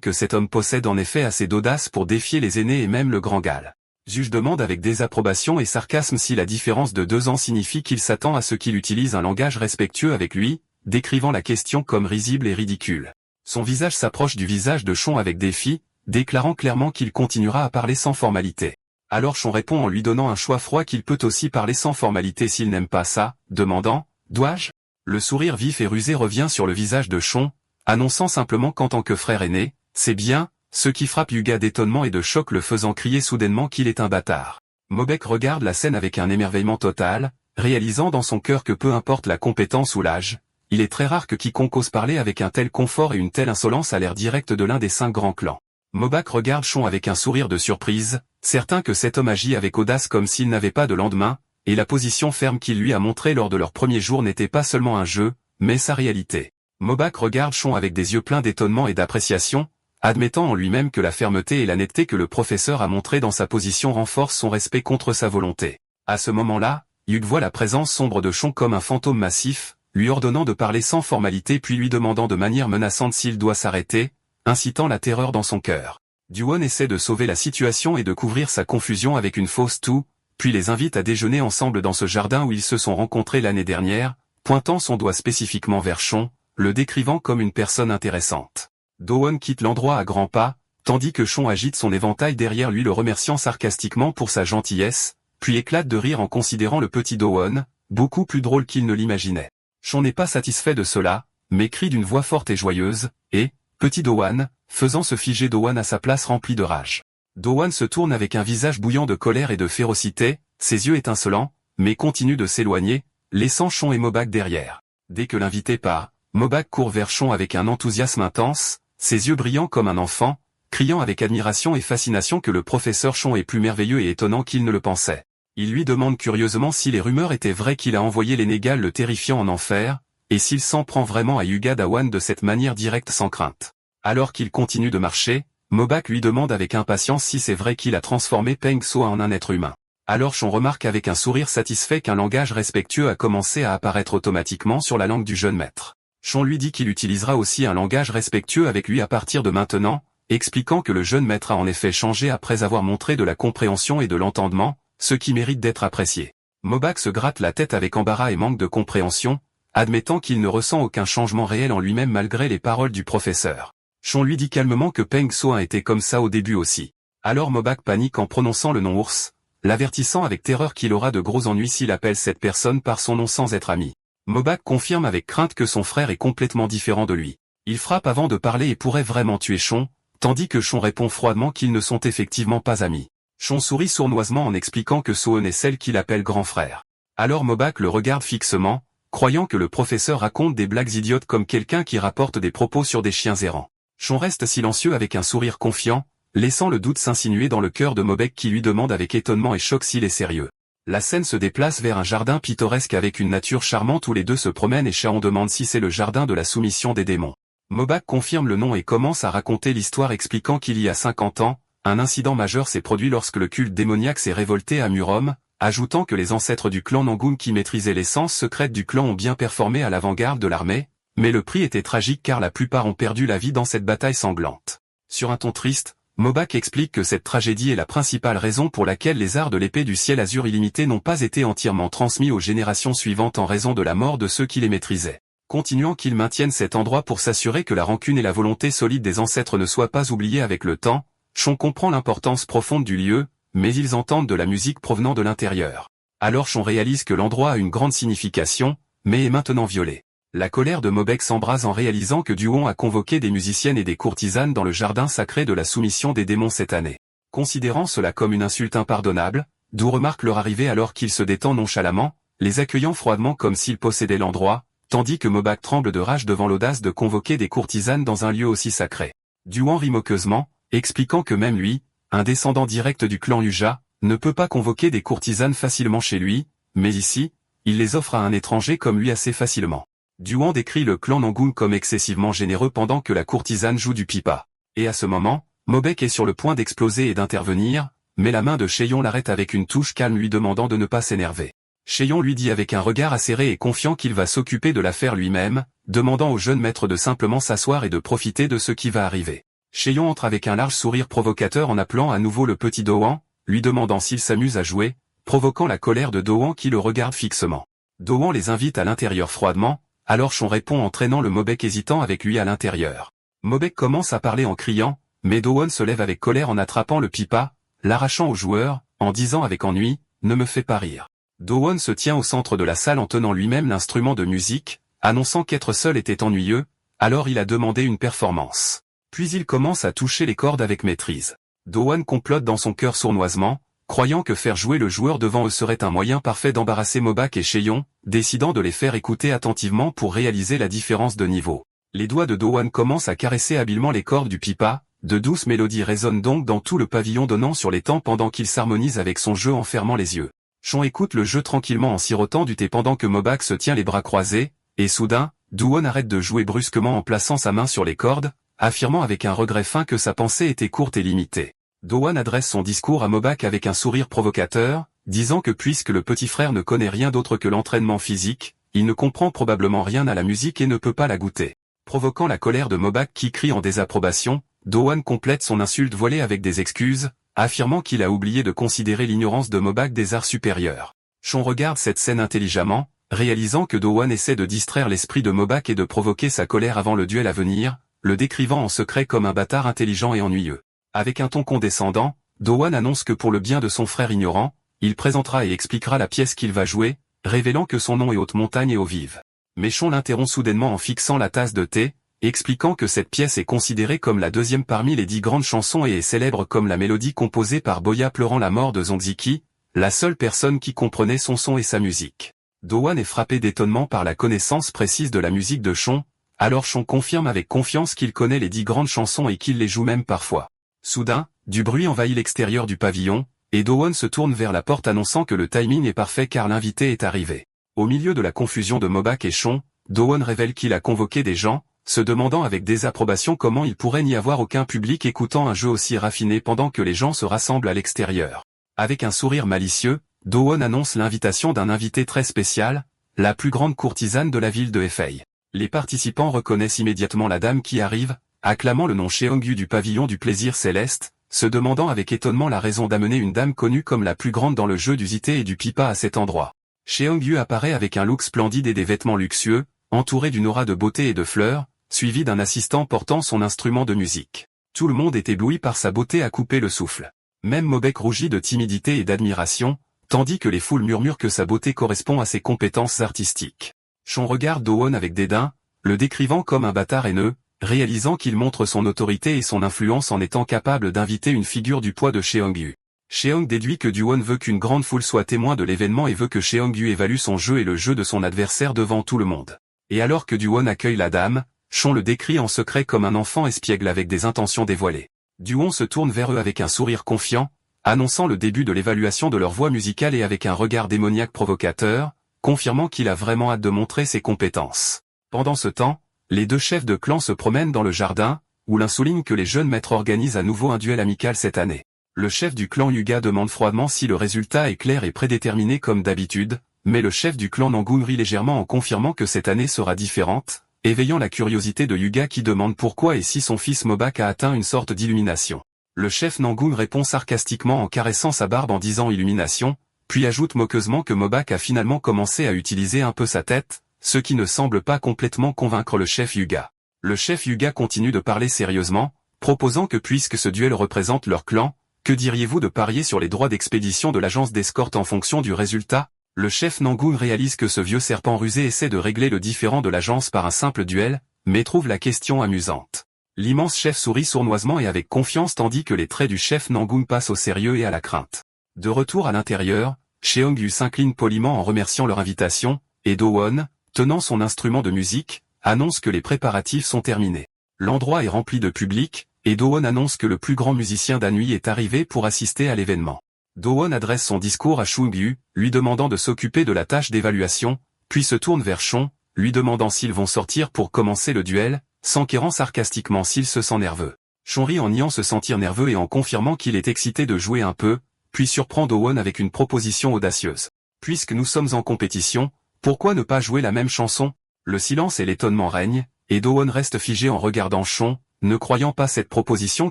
que cet homme possède en effet assez d'audace pour défier les aînés et même le grand Gal. Juge demande avec désapprobation et sarcasme si la différence de 2 ans signifie qu'il s'attend à ce qu'il utilise un langage respectueux avec lui, décrivant la question comme risible et ridicule. Son visage s'approche du visage de Shon avec défi, déclarant clairement qu'il continuera à parler sans formalité. Alors Shon répond en lui donnant un choix froid qu'il peut aussi parler sans formalité s'il n'aime pas ça, demandant « Dois-je » Le sourire vif et rusé revient sur le visage de Shon, annonçant simplement qu'en tant que frère aîné, c'est bien, ce qui frappe Hyuga d'étonnement et de choc le faisant crier soudainement qu'il est un bâtard. Mobek regarde la scène avec un émerveillement total, réalisant dans son cœur que peu importe la compétence ou l'âge, il est très rare que quiconque ose parler avec un tel confort et une telle insolence à l'air direct de l'un des 5 grands clans. Mobak regarde Shon avec un sourire de surprise, certain que cet homme agit avec audace comme s'il n'avait pas de lendemain, et la position ferme qu'il lui a montrée lors de leur premier jour n'était pas seulement un jeu, mais sa réalité. Mobak regarde Shon avec des yeux pleins d'étonnement et d'appréciation, admettant en lui-même que la fermeté et la netteté que le professeur a montré dans sa position renforcent son respect contre sa volonté. À ce moment-là, Hyuk voit la présence sombre de Shon comme un fantôme massif, lui ordonnant de parler sans formalité puis lui demandant de manière menaçante s'il doit s'arrêter, incitant la terreur dans son cœur. Duwon essaie de sauver la situation et de couvrir sa confusion avec une fausse toux, puis les invite à déjeuner ensemble dans ce jardin où ils se sont rencontrés l'année dernière, pointant son doigt spécifiquement vers Shon, le décrivant comme une personne intéressante. Do-won quitte l'endroit à grands pas, tandis que Shon agite son éventail derrière lui le remerciant sarcastiquement pour sa gentillesse, puis éclate de rire en considérant le petit Do-won, beaucoup plus drôle qu'il ne l'imaginait. Shon n'est pas satisfait de cela, mais crie d'une voix forte et joyeuse, et, petit Do-won, faisant se figer Do-won à sa place remplie de rage. Do-won se tourne avec un visage bouillant de colère et de férocité, ses yeux étincelants, mais continue de s'éloigner, laissant Shon et Mobak derrière. Dès que l'invité part, Mobak court vers Shon avec un enthousiasme intense, ses yeux brillants comme un enfant, criant avec admiration et fascination que le professeur Shon est plus merveilleux et étonnant qu'il ne le pensait. Il lui demande curieusement si les rumeurs étaient vraies qu'il a envoyé l'Énégal le terrifiant en enfer, et s'il s'en prend vraiment à Hyuga Dawan de cette manière directe sans crainte. Alors qu'il continue de marcher, Mobak lui demande avec impatience si c'est vrai qu'il a transformé Peng Soa en un être humain. Alors Shon remarque avec un sourire satisfait qu'un langage respectueux a commencé à apparaître automatiquement sur la langue du jeune maître. Shon lui dit qu'il utilisera aussi un langage respectueux avec lui à partir de maintenant, expliquant que le jeune maître a en effet changé après avoir montré de la compréhension et de l'entendement, ce qui mérite d'être apprécié. Mobak se gratte la tête avec embarras et manque de compréhension, admettant qu'il ne ressent aucun changement réel en lui-même malgré les paroles du professeur. Shon lui dit calmement que Peng Soa était comme ça au début aussi. Alors Mobak panique en prononçant le nom ours, l'avertissant avec terreur qu'il aura de gros ennuis s'il appelle cette personne par son nom sans être ami. Mobak confirme avec crainte que son frère est complètement différent de lui. Il frappe avant de parler et pourrait vraiment tuer Shon, tandis que Shon répond froidement qu'ils ne sont effectivement pas amis. Shon sourit sournoisement en expliquant que Soon est celle qu'il appelle grand frère. Alors Mobak le regarde fixement, croyant que le professeur raconte des blagues idiotes comme quelqu'un qui rapporte des propos sur des chiens errants. Shon reste silencieux avec un sourire confiant, laissant le doute s'insinuer dans le cœur de Mobek qui lui demande avec étonnement et choc s'il est sérieux. La scène se déplace vers un jardin pittoresque avec une nature charmante où les deux se promènent et Shaon demande si c'est le jardin de la soumission des démons. Mobak confirme le nom et commence à raconter l'histoire expliquant qu'il y a 50 ans, un incident majeur s'est produit lorsque le culte démoniaque s'est révolté à Murom, ajoutant que les ancêtres du clan Nangun qui maîtrisaient l'essence secrète du clan ont bien performé à l'avant-garde de l'armée, mais le prix était tragique car la plupart ont perdu la vie dans cette bataille sanglante. Sur un ton triste, Mobak explique que cette tragédie est la principale raison pour laquelle les arts de l'épée du ciel azur illimité n'ont pas été entièrement transmis aux générations suivantes en raison de la mort de ceux qui les maîtrisaient. Continuant qu'ils maintiennent cet endroit pour s'assurer que la rancune et la volonté solide des ancêtres ne soient pas oubliées avec le temps, Shon comprend l'importance profonde du lieu, mais ils entendent de la musique provenant de l'intérieur. Alors Shon réalise que l'endroit a une grande signification, mais est maintenant violé. La colère de Mobek s'embrase en réalisant que Duon a convoqué des musiciennes et des courtisanes dans le jardin sacré de la soumission des démons cette année. Considérant cela comme une insulte impardonnable, Du remarque leur arrivée alors qu'il se détend nonchalamment, les accueillant froidement comme s'ils possédaient l'endroit, tandis que Mobak tremble de rage devant l'audace de convoquer des courtisanes dans un lieu aussi sacré. Duan rit moqueusement, expliquant que même lui, un descendant direct du clan Uja, ne peut pas convoquer des courtisanes facilement chez lui, mais ici, il les offre à un étranger comme lui assez facilement. Duan décrit le clan Nangun comme excessivement généreux pendant que la courtisane joue du pipa. Et à ce moment, Mobek est sur le point d'exploser et d'intervenir, mais la main de Cheon l'arrête avec une touche calme lui demandant de ne pas s'énerver. Cheon lui dit avec un regard acéré et confiant qu'il va s'occuper de l'affaire lui-même, demandant au jeune maître de simplement s'asseoir et de profiter de ce qui va arriver. Cheon entre avec un large sourire provocateur en appelant à nouveau le petit Doan, lui demandant s'il s'amuse à jouer, provoquant la colère de Doan qui le regarde fixement. Doan les invite à l'intérieur froidement, alors Chon répond en traînant le Mobek hésitant avec lui à l'intérieur. Mobek commence à parler en criant, mais Doan se lève avec colère en attrapant le pipa, l'arrachant au joueur, en disant avec ennui, « Ne me fais pas rire ». Doan se tient au centre de la salle en tenant lui-même l'instrument de musique, annonçant qu'être seul était ennuyeux, alors il a demandé une performance. Puis il commence à toucher les cordes avec maîtrise. Doan complote dans son cœur sournoisement, croyant que faire jouer le joueur devant eux serait un moyen parfait d'embarrasser Mobak et Cheon, décidant de les faire écouter attentivement pour réaliser la différence de niveau. Les doigts de Doan commencent à caresser habilement les cordes du pipa, de douces mélodies résonnent donc dans tout le pavillon donnant sur les temps pendant qu'il s'harmonise avec son jeu en fermant les yeux. Chon écoute le jeu tranquillement en sirotant du thé pendant que Mobak se tient les bras croisés, et soudain, Doan arrête de jouer brusquement en plaçant sa main sur les cordes, affirmant avec un regret fin que sa pensée était courte et limitée. Doan adresse son discours à Mobak avec un sourire provocateur, disant que puisque le petit frère ne connaît rien d'autre que l'entraînement physique, il ne comprend probablement rien à la musique et ne peut pas la goûter. Provoquant la colère de Mobak qui crie en désapprobation, Doan complète son insulte voilée avec des excuses, affirmant qu'il a oublié de considérer l'ignorance de Mobak des arts supérieurs. Chon regarde cette scène intelligemment, réalisant que Doan essaie de distraire l'esprit de Mobak et de provoquer sa colère avant le duel à venir, le décrivant en secret comme un bâtard intelligent et ennuyeux. Avec un ton condescendant, Doan annonce que pour le bien de son frère ignorant, il présentera et expliquera la pièce qu'il va jouer, révélant que son nom est Haute Montagne et Eau Vive. Mais Chon l'interrompt soudainement en fixant la tasse de thé, expliquant que cette pièce est considérée comme la deuxième parmi les 10 grandes chansons et est célèbre comme la mélodie composée par Boya pleurant la mort de Zonziki, la seule personne qui comprenait son son et sa musique. Doan est frappé d'étonnement par la connaissance précise de la musique de Chon, alors Chon confirme avec confiance qu'il connaît les 10 grandes chansons et qu'il les joue même parfois. Soudain, du bruit envahit l'extérieur du pavillon, et Doan se tourne vers la porte annonçant que le timing est parfait car l'invité est arrivé. Au milieu de la confusion de Mobak et Chon, Doan révèle qu'il a convoqué des gens, se demandant avec désapprobation comment il pourrait n'y avoir aucun public écoutant un jeu aussi raffiné pendant que les gens se rassemblent à l'extérieur. Avec un sourire malicieux, Doan annonce l'invitation d'un invité très spécial, la plus grande courtisane de la ville de Hefei. Les participants reconnaissent immédiatement la dame qui arrive, acclamant le nom Cheongyu du pavillon du plaisir céleste, se demandant avec étonnement la raison d'amener une dame connue comme la plus grande dans le jeu du zité et du pipa à cet endroit. Cheongyu apparaît avec un look splendide et des vêtements luxueux, entouré d'une aura de beauté et de fleurs, suivi d'un assistant portant son instrument de musique. Tout le monde est ébloui par sa beauté à couper le souffle. Même Mobek rougit de timidité et d'admiration, tandis que les foules murmurent que sa beauté correspond à ses compétences artistiques. Chon regarde Doan avec dédain, le décrivant comme un bâtard haineux, réalisant qu'il montre son autorité et son influence en étant capable d'inviter une figure du poids de Cheongyu. Cheong déduit que Doan veut qu'une grande foule soit témoin de l'événement et veut que Cheongyu évalue son jeu et le jeu de son adversaire devant tout le monde. Et alors que Doan accueille la dame, Chon le décrit en secret comme un enfant espiègle avec des intentions dévoilées. Doan se tourne vers eux avec un sourire confiant, annonçant le début de l'évaluation de leur voix musicale et avec un regard démoniaque provocateur, confirmant qu'il a vraiment hâte de montrer ses compétences. Pendant ce temps, les deux chefs de clan se promènent dans le jardin, où l'un souligne que les jeunes maîtres organisent à nouveau un duel amical cette année. Le chef du clan Yuga demande froidement si le résultat est clair et prédéterminé comme d'habitude, mais le chef du clan Nangun rit légèrement en confirmant que cette année sera différente, éveillant la curiosité de Yuga qui demande pourquoi et si son fils Mobak a atteint une sorte d'illumination. Le chef Nangun répond sarcastiquement en caressant sa barbe en disant illumination, puis ajoute moqueusement que Mobak a finalement commencé à utiliser un peu sa tête, ce qui ne semble pas complètement convaincre le chef Yuga. Le chef Yuga continue de parler sérieusement, proposant que puisque ce duel représente leur clan, que diriez-vous de parier sur les droits d'expédition de l'agence d'escorte en fonction du résultat? Le chef Nangun réalise que ce vieux serpent rusé essaie de régler le différend de l'agence par un simple duel, mais trouve la question amusante. L'immense chef sourit sournoisement et avec confiance tandis que les traits du chef Nangun passent au sérieux et à la crainte. De retour à l'intérieur, Cheongyu s'incline poliment en remerciant leur invitation, et Doan, tenant son instrument de musique, annonce que les préparatifs sont terminés. L'endroit est rempli de public, et Doan annonce que le plus grand musicien d'Anhui est arrivé pour assister à l'événement. Do-won adresse son discours à Chung-yu, lui demandant de s'occuper de la tâche d'évaluation, puis se tourne vers Chon, lui demandant s'ils vont sortir pour commencer le duel, s'enquérant sarcastiquement s'il se sent nerveux. Chon rit en niant se sentir nerveux et en confirmant qu'il est excité de jouer un peu, puis surprend Do-won avec une proposition audacieuse. Puisque nous sommes en compétition, pourquoi ne pas jouer la même chanson? Le silence et l'étonnement règnent, et Do-won reste figé en regardant Chon, ne croyant pas cette proposition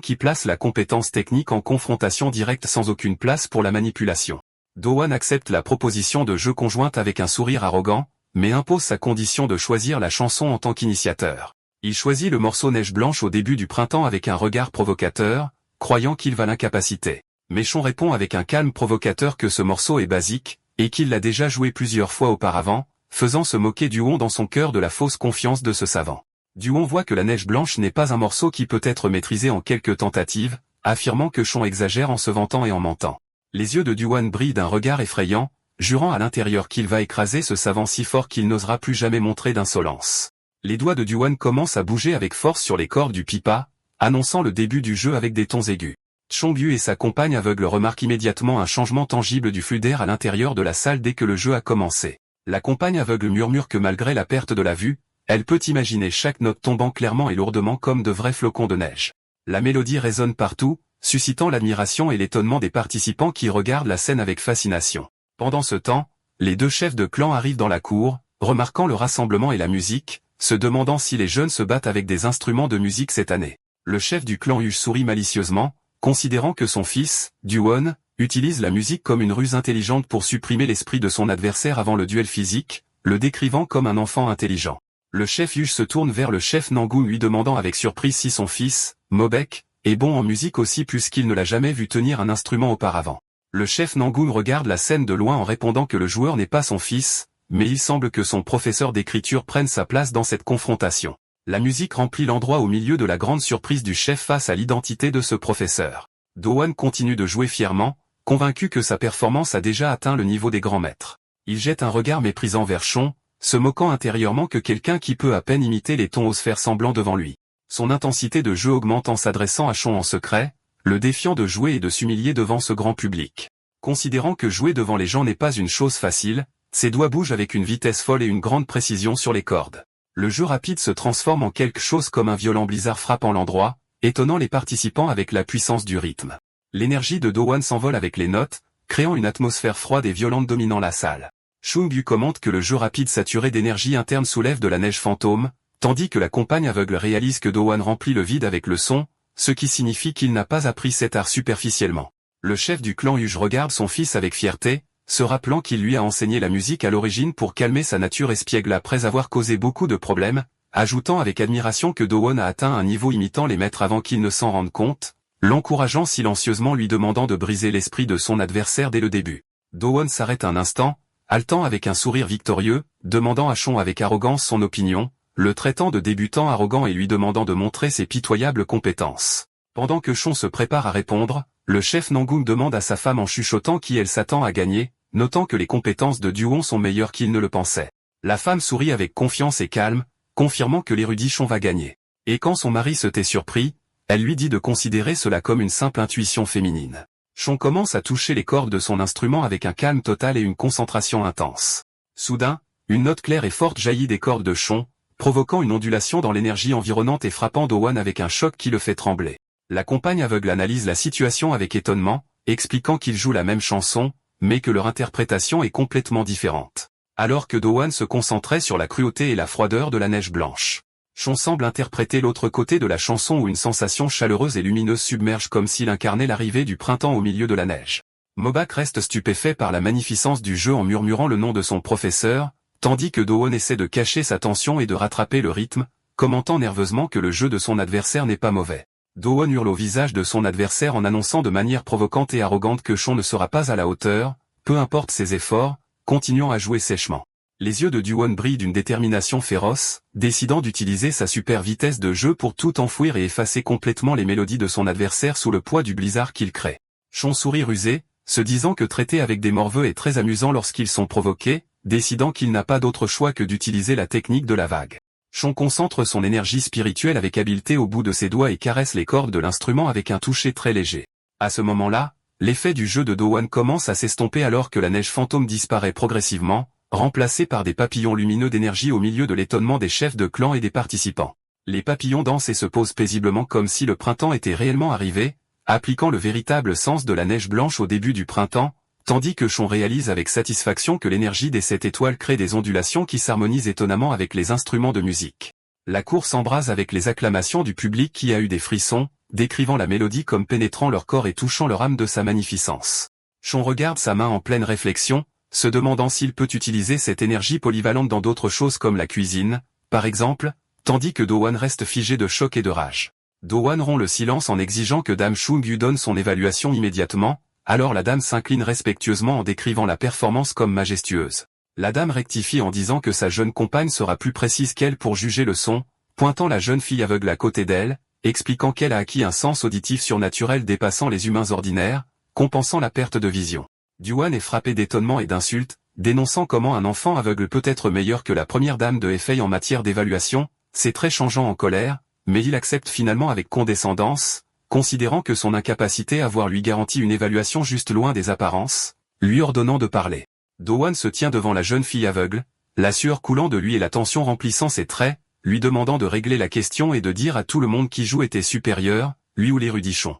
qui place la compétence technique en confrontation directe sans aucune place pour la manipulation. Do-won accepte la proposition de jeu conjointe avec un sourire arrogant, mais impose sa condition de choisir la chanson en tant qu'initiateur. Il choisit le morceau Neige Blanche au début du printemps avec un regard provocateur, croyant qu'il va l'incapaciter. Mais Chon répond avec un calme provocateur que ce morceau est basique, et qu'il l'a déjà joué plusieurs fois auparavant, faisant se moquer Du-won dans son cœur de la fausse confiance de ce savant. Du-won voit que la Neige Blanche n'est pas un morceau qui peut être maîtrisé en quelques tentatives, affirmant que Chon exagère en se vantant et en mentant. Les yeux de Du-won brillent d'un regard effrayant, jurant à l'intérieur qu'il va écraser ce savant si fort qu'il n'osera plus jamais montrer d'insolence. Les doigts de Du-won commencent à bouger avec force sur les cordes du pipa, annonçant le début du jeu avec des tons aigus. Chung-yu et sa compagne aveugle remarquent immédiatement un changement tangible du flux d'air à l'intérieur de la salle dès que le jeu a commencé. La compagne aveugle murmure que malgré la perte de la vue, elle peut imaginer chaque note tombant clairement et lourdement comme de vrais flocons de neige. La mélodie résonne partout, suscitant l'admiration et l'étonnement des participants qui regardent la scène avec fascination. Pendant ce temps, les deux chefs de clan arrivent dans la cour, remarquant le rassemblement et la musique, se demandant si les jeunes se battent avec des instruments de musique cette année. Le chef du clan Huge sourit malicieusement, considérant que son fils, Du-won, utilise la musique comme une ruse intelligente pour supprimer l'esprit de son adversaire avant le duel physique, le décrivant comme un enfant intelligent. Le chef Huge se tourne vers le chef Nangun lui demandant avec surprise si son fils, Mobek, est bon en musique aussi puisqu'il ne l'a jamais vu tenir un instrument auparavant. Le chef Nangun regarde la scène de loin en répondant que le joueur n'est pas son fils, mais il semble que son professeur d'écriture prenne sa place dans cette confrontation. La musique remplit l'endroit au milieu de la grande surprise du chef face à l'identité de ce professeur. Do-won continue de jouer fièrement, convaincu que sa performance a déjà atteint le niveau des grands maîtres. Il jette un regard méprisant vers Chon, se moquant intérieurement que quelqu'un qui peut à peine imiter les tons ose faire semblant devant lui. Son intensité de jeu augmente en s'adressant à Chon en secret, le défiant de jouer et de s'humilier devant ce grand public. Considérant que jouer devant les gens n'est pas une chose facile, ses doigts bougent avec une vitesse folle et une grande précision sur les cordes. Le jeu rapide se transforme en quelque chose comme un violent blizzard frappant l'endroit, étonnant les participants avec la puissance du rythme. L'énergie de Do-won s'envole avec les notes, créant une atmosphère froide et violente dominant la salle. Chung-yu commente que le jeu rapide saturé d'énergie interne soulève de la neige fantôme, tandis que la compagne aveugle réalise que Do-won remplit le vide avec le son, ce qui signifie qu'il n'a pas appris cet art superficiellement. Le chef du clan Huge regarde son fils avec fierté, se rappelant qu'il lui a enseigné la musique à l'origine pour calmer sa nature espiègle après avoir causé beaucoup de problèmes, ajoutant avec admiration que Do-won a atteint un niveau imitant les maîtres avant qu'ils ne s'en rendent compte, l'encourageant silencieusement lui demandant de briser l'esprit de son adversaire dès le début. Do-won s'arrête un instant, haletant avec un sourire victorieux, demandant à Chon avec arrogance son opinion, le traitant de débutant arrogant et lui demandant de montrer ses pitoyables compétences. Pendant que Chon se prépare à répondre, le chef Nangun demande à sa femme en chuchotant qui elle s'attend à gagner, notant que les compétences de Du-won sont meilleures qu'il ne le pensait. La femme sourit avec confiance et calme, confirmant que l'érudit Chon va gagner. Et quand son mari se tait surpris, elle lui dit de considérer cela comme une simple intuition féminine. Chon commence à toucher les cordes de son instrument avec un calme total et une concentration intense. Soudain, une note claire et forte jaillit des cordes de Chon, provoquant une ondulation dans l'énergie environnante et frappant Do-won avec un choc qui le fait trembler. La compagne aveugle analyse la situation avec étonnement, expliquant qu'ils jouent la même chanson, mais que leur interprétation est complètement différente. Alors que Do-won se concentrait sur la cruauté et la froideur de la neige blanche. Chon semble interpréter l'autre côté de la chanson où une sensation chaleureuse et lumineuse submerge comme s'il incarnait l'arrivée du printemps au milieu de la neige. Mobak reste stupéfait par la magnificence du jeu en murmurant le nom de son professeur, tandis que Do-won essaie de cacher sa tension et de rattraper le rythme, commentant nerveusement que le jeu de son adversaire n'est pas mauvais. Do-won hurle au visage de son adversaire en annonçant de manière provocante et arrogante que Chon ne sera pas à la hauteur, peu importe ses efforts, continuant à jouer sèchement. Les yeux de Du-won brillent d'une détermination féroce, décidant d'utiliser sa super vitesse de jeu pour tout enfouir et effacer complètement les mélodies de son adversaire sous le poids du blizzard qu'il crée. Chon sourit rusé, se disant que traiter avec des morveux est très amusant lorsqu'ils sont provoqués, décidant qu'il n'a pas d'autre choix que d'utiliser la technique de la vague. Chon concentre son énergie spirituelle avec habileté au bout de ses doigts et caresse les cordes de l'instrument avec un toucher très léger. À ce moment-là, l'effet du jeu de Do-Hwan commence à s'estomper alors que la neige fantôme disparaît progressivement, remplacée par des papillons lumineux d'énergie au milieu de l'étonnement des chefs de clan et des participants. Les papillons dansent et se posent paisiblement comme si le printemps était réellement arrivé, appliquant le véritable sens de la neige blanche au début du printemps, tandis que Chon réalise avec satisfaction que l'énergie des 7 étoiles crée des ondulations qui s'harmonisent étonnamment avec les instruments de musique. La cour s'embrase avec les acclamations du public qui a eu des frissons, décrivant la mélodie comme pénétrant leur corps et touchant leur âme de sa magnificence. Chon regarde sa main en pleine réflexion, se demandant s'il peut utiliser cette énergie polyvalente dans d'autres choses comme la cuisine, par exemple, tandis que Do-Hwan reste figé de choc et de rage. Do-Hwan rompt le silence en exigeant que Dame Chung-yu donne son évaluation immédiatement, alors la dame s'incline respectueusement en décrivant la performance comme majestueuse. La dame rectifie en disant que sa jeune compagne sera plus précise qu'elle pour juger le son, pointant la jeune fille aveugle à côté d'elle, expliquant qu'elle a acquis un sens auditif surnaturel dépassant les humains ordinaires, compensant la perte de vision. Do-Hwan est frappé d'étonnement et d'insultes, dénonçant comment un enfant aveugle peut être meilleur que la première dame de Hefei en matière d'évaluation, c'est très changeant en colère, mais il accepte finalement avec condescendance, considérant que son incapacité à voir lui garantit une évaluation juste loin des apparences, lui ordonnant de parler. Do-Hwan se tient devant la jeune fille aveugle, la sueur coulant de lui et la tension remplissant ses traits, lui demandant de régler la question et de dire à tout le monde qui joue était supérieur, lui ou l'érudit Chon.